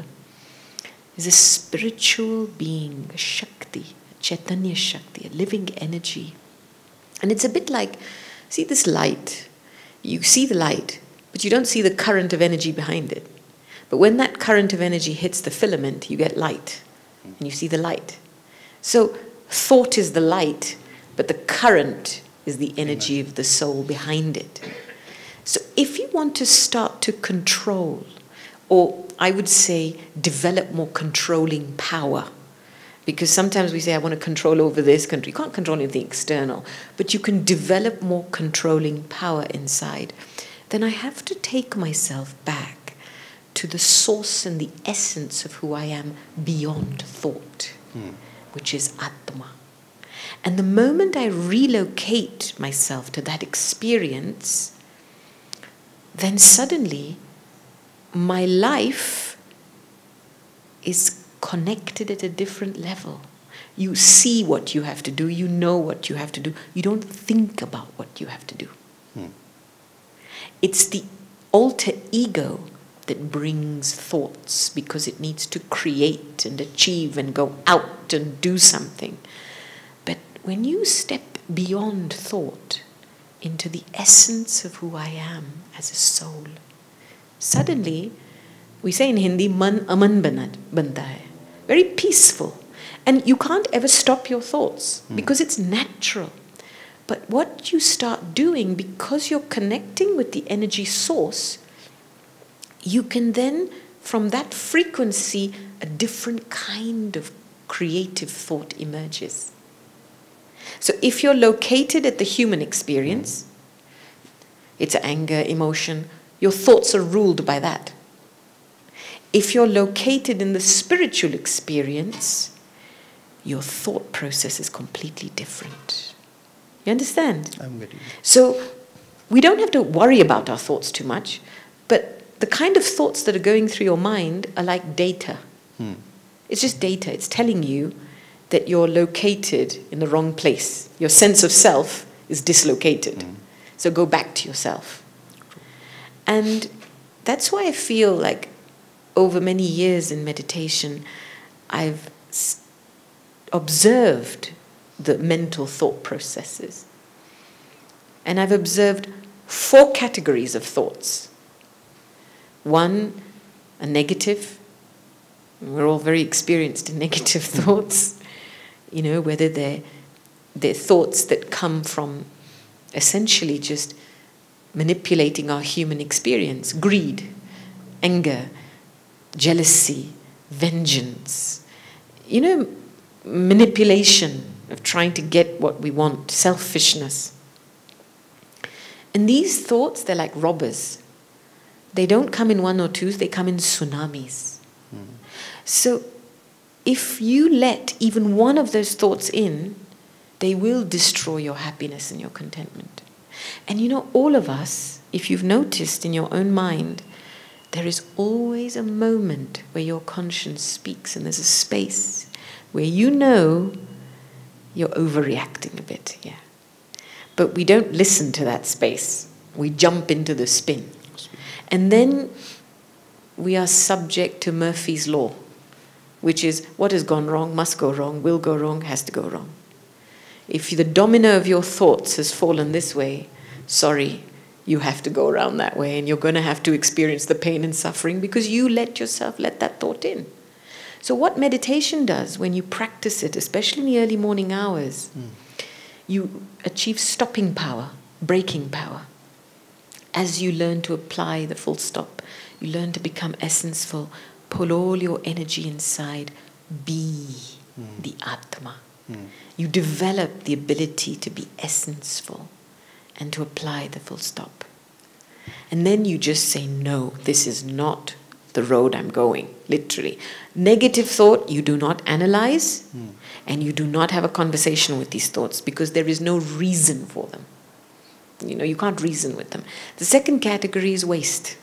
is a spiritual being, a Shakti, a Chaitanya Shakti, a living energy. And it's a bit like, see this light? You see the light, but you don't see the current of energy behind it. But when that current of energy hits the filament, you get light, and you see the light. So thought is the light, but the current is the energy of the soul behind it. So if you want to start to control, or I would say develop more controlling power, because sometimes we say, I want to control over this country. You can't control anything external, but you can develop more controlling power inside. Then I have to take myself back to the source and the essence of who I am beyond thought, which is Atma. And the moment I relocate myself to that experience, then suddenly my life is connected at a different level. You see what you have to do, you know what you have to do, you don't think about what you have to do. It's the alter ego that brings thoughts because it needs to create and achieve and go out and do something. But when you step beyond thought into the essence of who I am as a soul, suddenly, we say in Hindi, man aman banta hai. Very peaceful. And you can't ever stop your thoughts because it's natural. But what you start doing, because you're connecting with the energy source, you can then, from that frequency, a different kind of creative thought emerges. So if you're located at the human experience, it's anger, emotion, your thoughts are ruled by that. If you're located in the spiritual experience, your thought process is completely different. You understand? I'm getting it. So we don't have to worry about our thoughts too much, but the kind of thoughts that are going through your mind are like data. It's just data. It's telling you that you're located in the wrong place. Your sense of self is dislocated. So go back to yourself. And that's why I feel like over many years in meditation, I've observed the mental thought processes. And I've observed 4 categories of thoughts. One, a negative. We're all very experienced in negative thoughts. You know, whether they're thoughts that come from essentially just manipulating our human experience. Greed, anger, jealousy, vengeance. You know, manipulation of trying to get what we want, selfishness. And these thoughts, they're like robbers. They don't come in 1 or 2s, they come in tsunamis. So if you let even one of those thoughts in, they will destroy your happiness and your contentment. And you know, all of us, if you've noticed in your own mind, there is always a moment where your conscience speaks and there's a space where you know you're overreacting a bit, yeah. But we don't listen to that space. We jump into the spin. And then we are subject to Murphy's Law, which is what has gone wrong, must go wrong, will go wrong, has to go wrong. If the domino of your thoughts has fallen this way, sorry, you have to go around that way and you're going to have to experience the pain and suffering because you let yourself let that thought in. So what meditation does when you practice it, especially in the early morning hours, you achieve stopping power, breaking power. As you learn to apply the full stop, you learn to become essenceful, pull all your energy inside, be the Atma. You develop the ability to be essenceful and to apply the full stop. And then you just say, no, this is not the road I'm going, literally. Negative thought, you do not analyze, and you do not have a conversation with these thoughts because there is no reason for them. You know, you can't reason with them. The second category is waste.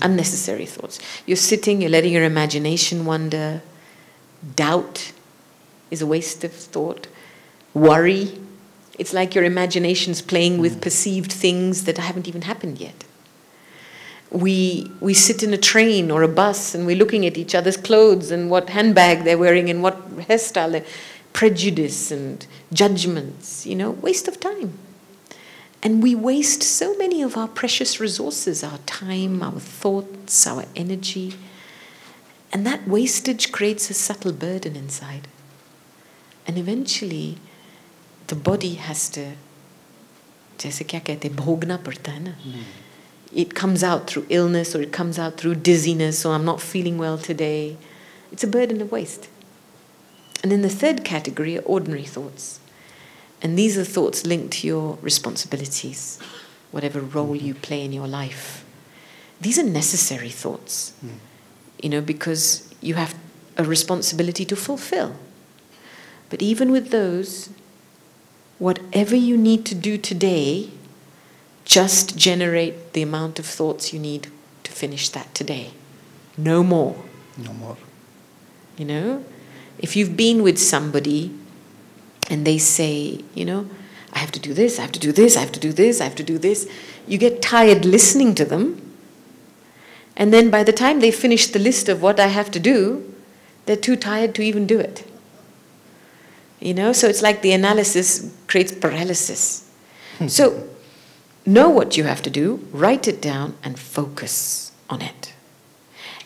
Unnecessary thoughts. You're sitting, you're letting your imagination wander. Doubt is a waste of thought. Worry It's like your imagination's playing with perceived things that haven't even happened yet. We sit in a train or a bus and we're looking at each other's clothes and what handbag they're wearing and what hairstyle they're, prejudice and judgments, waste of time. And we waste so many of our precious resources, our time, our thoughts, our energy. And that wastage creates a subtle burden inside. And eventually, the body has to, जैसे क्या कहते हैं, भोगना पड़ता है ना. It comes out through illness or it comes out through dizziness or I'm not feeling well today. It's a burden of waste. And then the third category are ordinary thoughts. And these are thoughts linked to your responsibilities, whatever role you play in your life. These are necessary thoughts, because you have a responsibility to fulfill. But even with those, whatever you need to do today, just generate the amount of thoughts you need to finish that today. No more. No more. If you've been with somebody and they say, I have to do this, I have to do this, I have to do this, I have to do this, you get tired listening to them. And then by the time they finish the list of what I have to do, they're too tired to even do it. So it's like the analysis creates paralysis. So know what you have to do, write it down, and focus on it.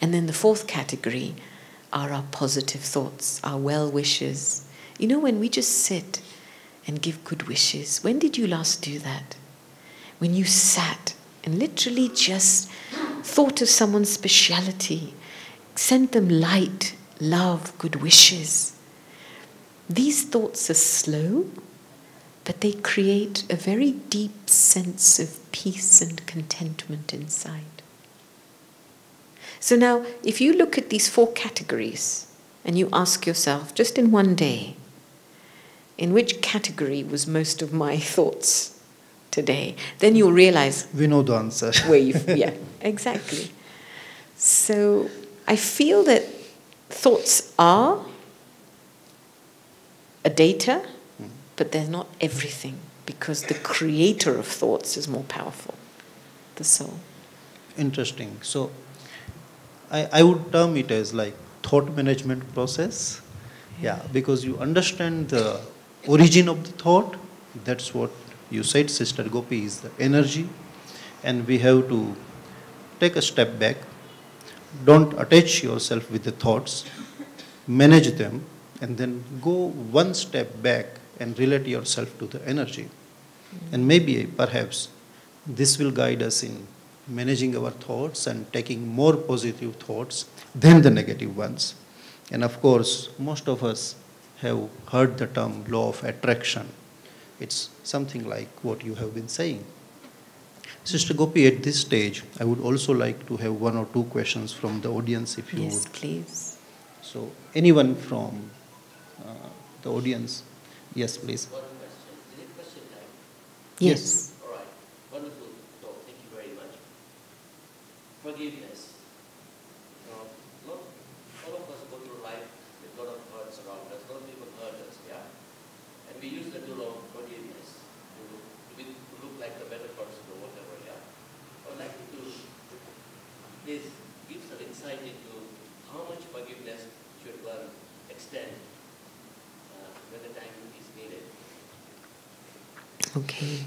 And then the fourth category are our positive thoughts, our well wishes. When we just sit and give good wishes, when did you last do that? When you sat and literally just thought of someone's speciality, sent them light, love, good wishes. These thoughts are slow, but they create a very deep sense of peace and contentment inside. So now, if you look at these four categories and you ask yourself, just in one day, in which category was most of my thoughts today, then you'll realize we know the answer. Yeah, exactly. So I feel that thoughts are a data, but they're not everything, because the creator of thoughts is more powerful, the soul. Interesting. So I would term it as like thought management process. Yeah, because you understand the origin of the thought. That's what you said, Sister Gopi, is the energy. And we have to take a step back. Don't attach yourself with the thoughts. Manage them. And then go one step back and relate yourself to the energy. And maybe, perhaps, this will guide us in managing our thoughts and taking more positive thoughts than the negative ones. And of course, most of us have heard the term law of attraction. It's something like what you have been saying. Sister Gopi, at this stage, I would also like to have one or two questions from the audience, if you would. Yes, please. So, anyone from the audience? Yes, please. One question. Is it question time? Yes. All right. Wonderful talk. Thank you very much. Forgiveness. All of us go through life with a lot of hurts around us. A lot of people hurt us, yeah? And we use the tool of forgiveness to look like a better person or whatever, yeah? I would like you to please give some insight into how much forgiveness should one extend when the time is needed. Okay.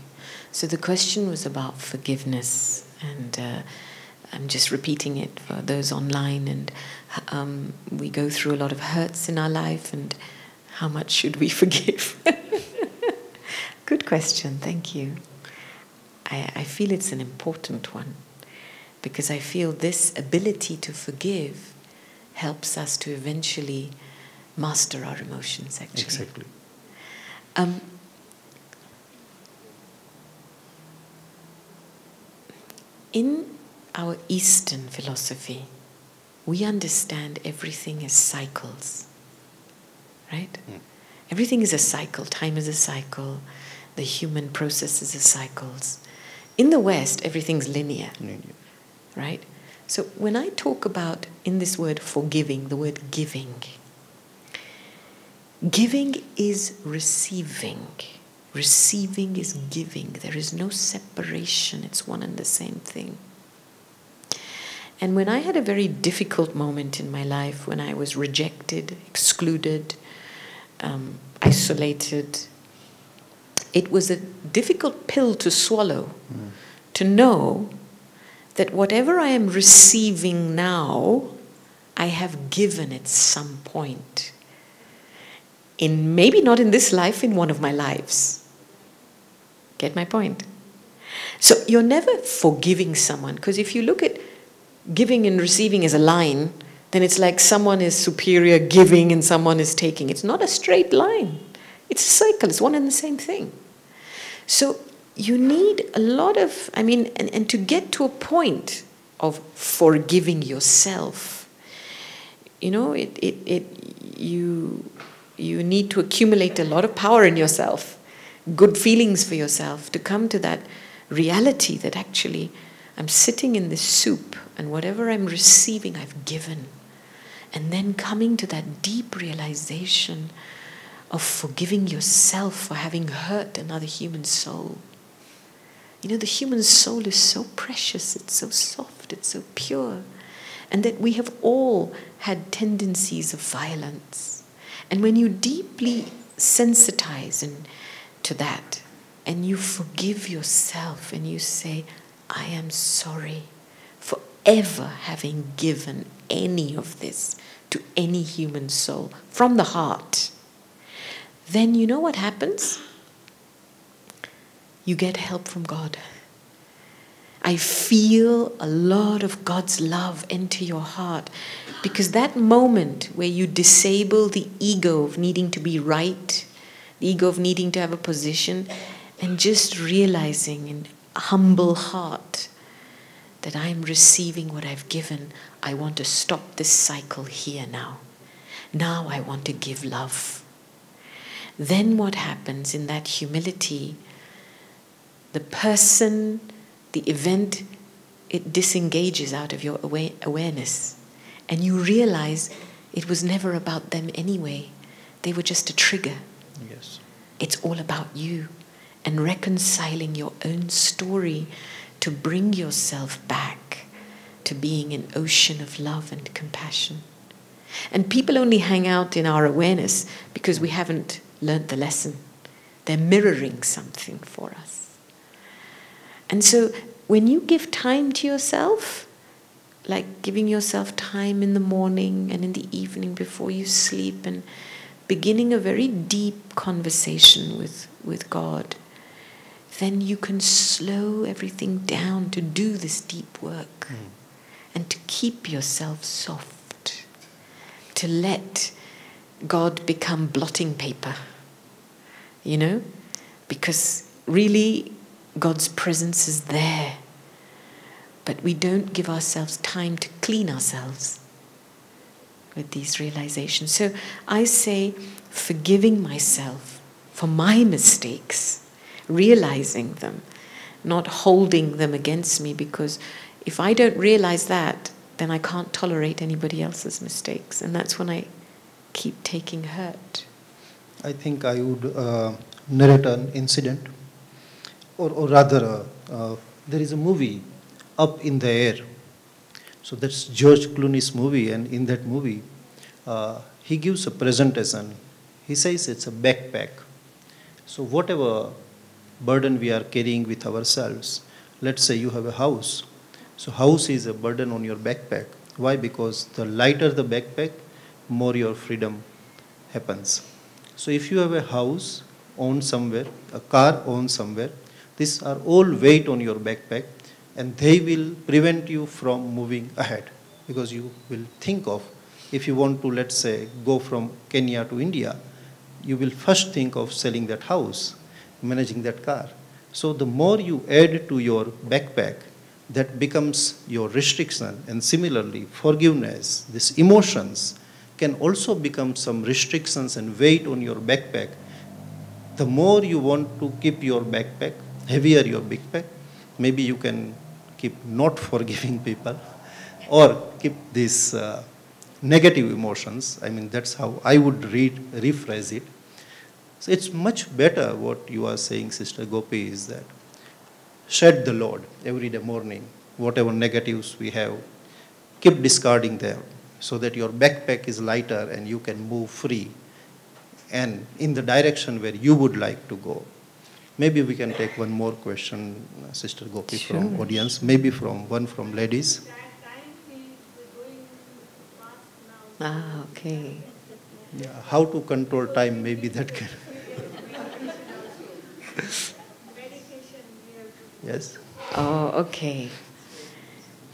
So the question was about forgiveness, and I'm just repeating it for those online. And we go through a lot of hurts in our life, and how much should we forgive? Good question, thank you. I feel it's an important one, because I feel this ability to forgive helps us to eventually master our emotions, actually. Exactly. In our Eastern philosophy, we understand everything as cycles, right? Everything is a cycle. Time is a cycle. The human processes are cycles. In the West, everything's linear, right? So when I talk about, in this word forgiving, the word giving, giving is receiving. Receiving is giving. There is no separation. It's one and the same thing. And when I had a very difficult moment in my life, when I was rejected, excluded, isolated, it was a difficult pill to swallow, to know that whatever I am receiving now, I have given at some point. Maybe not in this life, in one of my lives. Get my point? So you're never forgiving someone, because if you look at giving and receiving as a line, then it's like someone is superior giving and someone is taking. It's not a straight line. It's a cycle. It's one and the same thing. So you need a lot of, and to get to a point of forgiving yourself, you need to accumulate a lot of power in yourself, good feelings for yourself, to come to that reality that actually I'm sitting in this soup and whatever I'm receiving, I've given. And then coming to that deep realization of forgiving yourself for having hurt another human soul. The human soul is so precious, it's so soft, it's so pure. And that we have all had tendencies of violence. And when you deeply sensitize to that, and you forgive yourself, and you say, I am sorry for ever having given any of this to any human soul from the heart, then you know what happens? You get help from God. I feel a lot of God's love enter your heart, because that moment where you disable the ego of needing to be right, the ego of needing to have a position, and just realizing in a humble heart that I am receiving what I've given. I want to stop this cycle here now. Now I want to give love. Then what happens in that humility? The person, the event, it disengages out of your awareness. And you realize it was never about them anyway. They were just a trigger. Yes. It's all about you. And reconciling your own story to bring yourself back to being an ocean of love and compassion. And people only hang out in our awareness because we haven't learnt the lesson. They're mirroring something for us. And so when you give time to yourself, like giving yourself time in the morning and in the evening before you sleep, and beginning a very deep conversation with God, then you can slow everything down to do this deep work and to keep yourself soft, to let God become blotting paper, because really God's presence is there, but we don't give ourselves time to clean ourselves with these realizations. So I say, forgiving myself for my mistakes, realizing them, not holding them against me, because if I don't realize that, then I can't tolerate anybody else's mistakes, and that's when I keep taking hurt. I think I would narrate an incident, or rather, there is a movie, Up in the Air. So that's George Clooney's movie, and in that movie, he gives a presentation. He says it's a backpack. So whatever burden we are carrying with ourselves, let's say you have a house. So house is a burden on your backpack. Why? Because the lighter the backpack, more your freedom happens. So if you have a house owned somewhere, a car owned somewhere, these are all weight on your backpack, and they will prevent you from moving ahead, because you will think of, if you want to, let's say, go from Kenya to India, you will first think of selling that house, managing that car. So the more you add to your backpack, that becomes your restriction. And similarly, forgiveness, these emotions can also become some restrictions and weight on your backpack. The more you want to keep your backpack, heavier your backpack, maybe you can keep not forgiving people, or keep these negative emotions. I mean, that's how I would rephrase it. So it's much better what you are saying, Sister Gopi, is that shed the load every day morning, whatever negatives we have, keep discarding them so that your backpack is lighter and you can move free and in the direction where you would like to go. Maybe we can take one more question, Sister Gopi, Sure. from audience, maybe from one from ladies. Ah, okay. Yeah, how to control time, maybe that can. Yes. Oh, okay.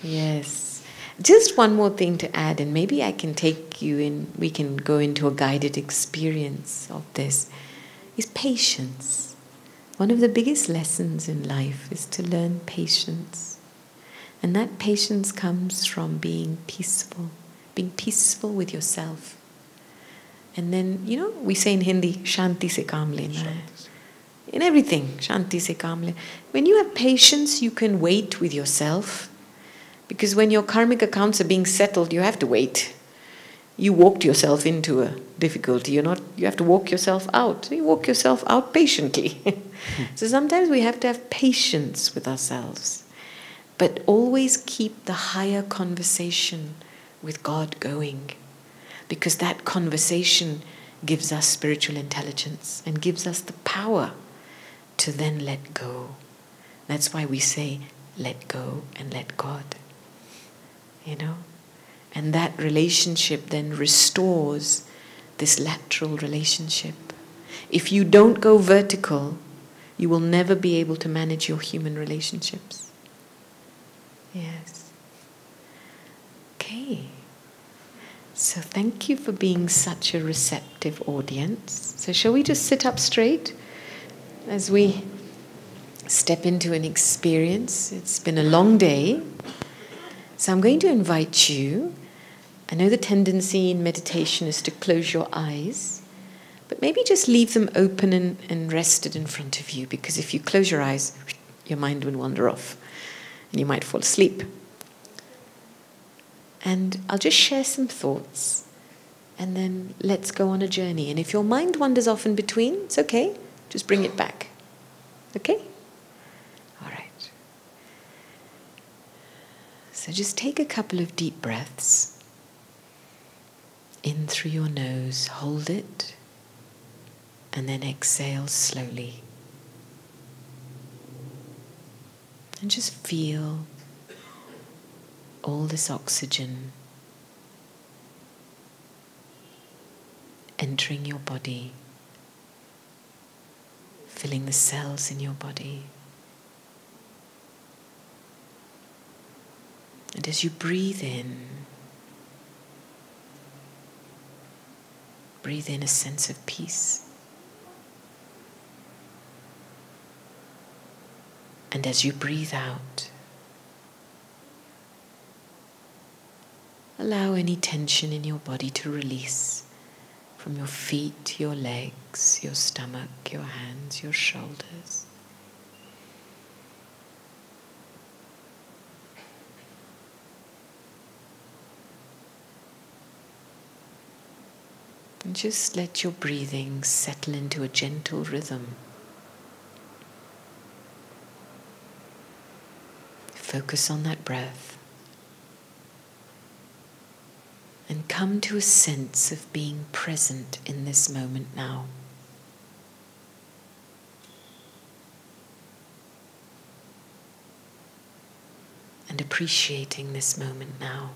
Yes. Just one more thing to add, and maybe I can take you in, we can go into a guided experience of this, is patience. One of the biggest lessons in life is to learn patience. And that patience comes from being peaceful with yourself. And then, we say in Hindi, Shanti se kaam lena hai. In everything, Shanti se kaam lena. When you have patience, you can wait with yourself. Because when your karmic accounts are being settled, you have to wait. You walked yourself into a difficulty. You have to walk yourself out. So you walk yourself out patiently. So sometimes we have to have patience with ourselves. But always keep the higher conversation with God going. Because that conversation gives us spiritual intelligence and gives us the power to then let go. That's why we say, let go and let God. And that relationship then restores this lateral relationship. If you don't go vertical, you will never be able to manage your human relationships. Yes. Okay. So thank you for being such a receptive audience. So shall we just sit up straight as we step into an experience? It's been a long day. So I'm going to invite you. I know the tendency in meditation is to close your eyes, but maybe just leave them open and rested in front of you, because if you close your eyes, your mind will wander off and you might fall asleep. And I'll just share some thoughts and then let's go on a journey. And if your mind wanders off in between, it's okay. Just bring it back. Okay? All right. So just take a couple of deep breaths. In through your nose, hold it, and then exhale slowly. And just feel all this oxygen entering your body, filling the cells in your body. And as you breathe in a sense of peace. And as you breathe out, allow any tension in your body to release from your feet, your legs, your stomach, your hands, your shoulders. And just let your breathing settle into a gentle rhythm. Focus on that breath. And come to a sense of being present in this moment now. And appreciating this moment now.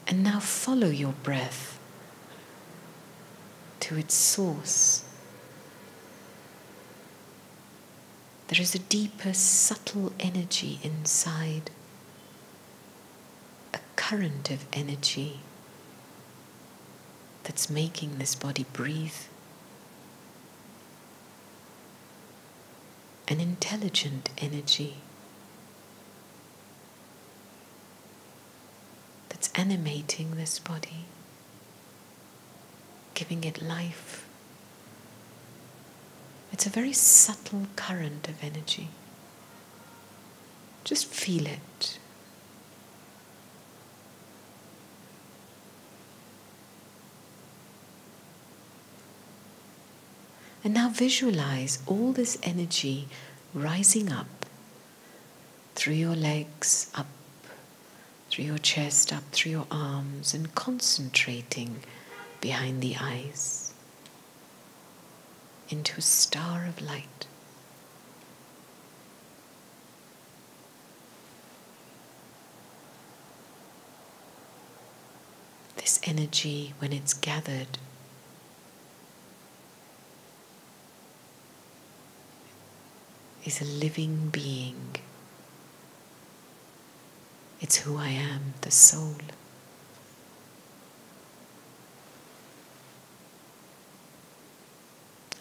And now follow your breath to its source. There is a deeper, subtle energy inside, a current of energy that's making this body breathe. An intelligent energy that's animating this body, giving it life. It's a very subtle current of energy. Just feel it. And now visualize all this energy rising up through your legs, up through your chest, up through your arms, and concentrating behind the eyes into a star of light. This energy, when it's gathered, is a living being. It's who I am, the soul.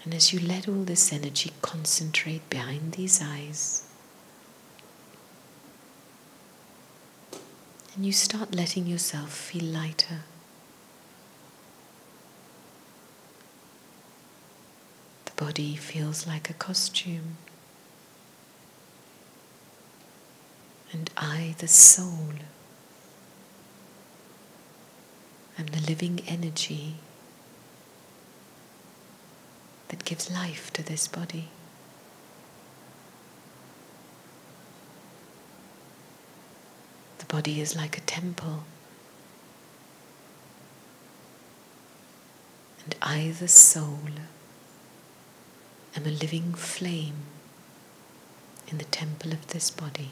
And as you let all this energy concentrate behind these eyes, and you start letting yourself feel lighter. The body feels like a costume. And I, the soul, am the living energy that gives life to this body. The body is like a temple, and I, the soul, am a living flame in the temple of this body.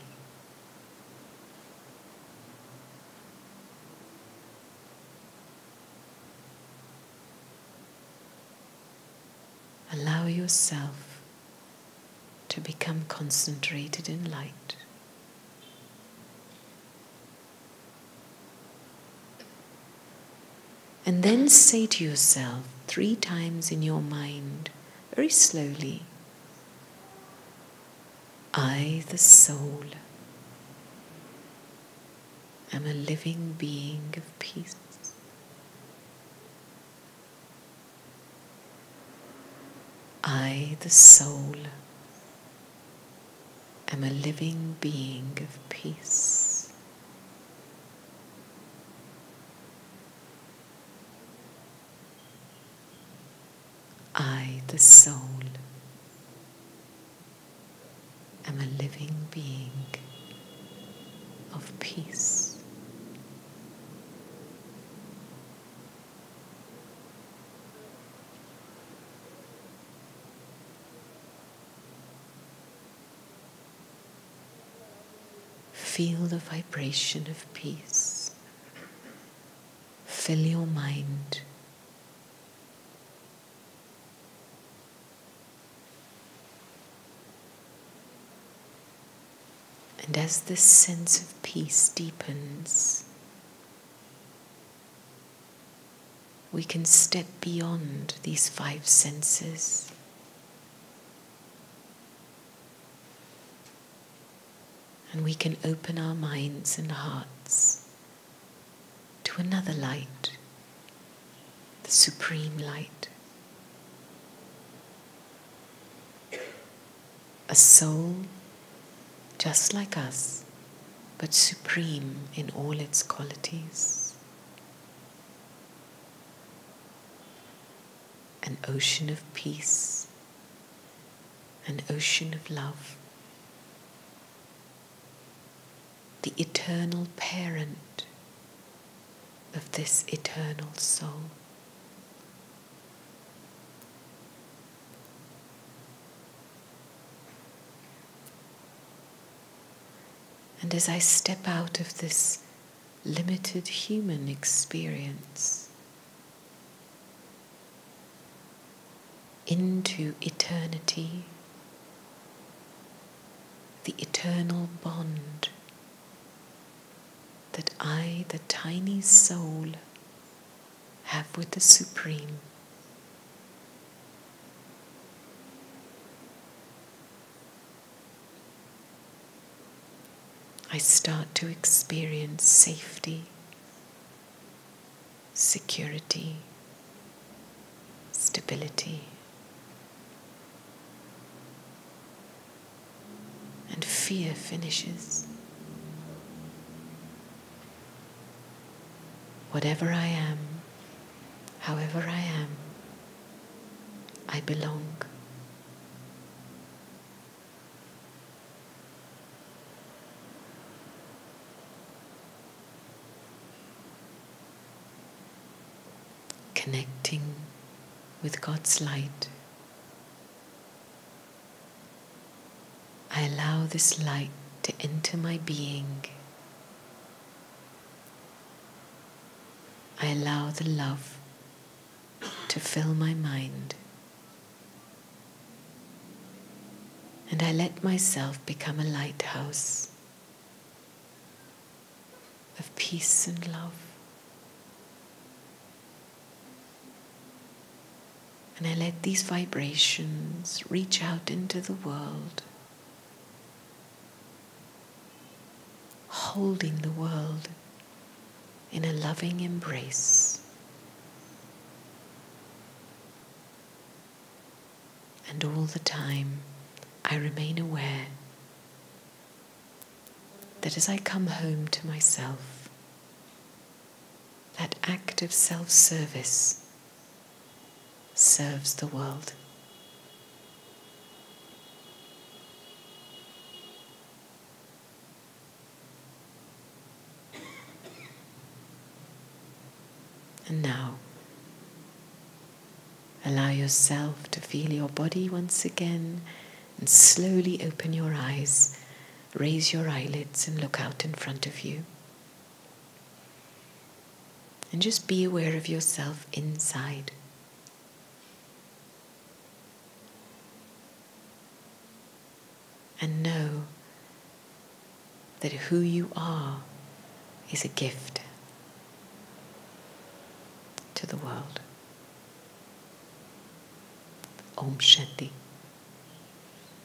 Allow yourself to become concentrated in light. And then say to yourself 3 times in your mind, very slowly, I, the soul, am a living being of peace. I, the soul, am a living being of peace. I, the soul, am a living being of peace. Feel the vibration of peace. Fill your mind. And as this sense of peace deepens, we can step beyond these 5 senses. And we can open our minds and hearts to another light, the supreme light. A soul just like us, but supreme in all its qualities. An ocean of peace, an ocean of love. The eternal parent of this eternal soul. And as I step out of this limited human experience into eternity, the eternal bond that I, the tiny soul, have with the Supreme. I start to experience safety, security, stability, and fear finishes. Whatever I am, however I am, I belong. Connecting with God's light, I allow this light to enter my being. I allow the love to fill my mind. And I let myself become a lighthouse of peace and love. And I let these vibrations reach out into the world, holding the world in a loving embrace. And all the time, I remain aware that as I come home to myself, that act of self-service serves the world. And now, allow yourself to feel your body once again and slowly open your eyes, raise your eyelids and look out in front of you. And just be aware of yourself inside. And know that who you are is a gift to the world. Om Shanti.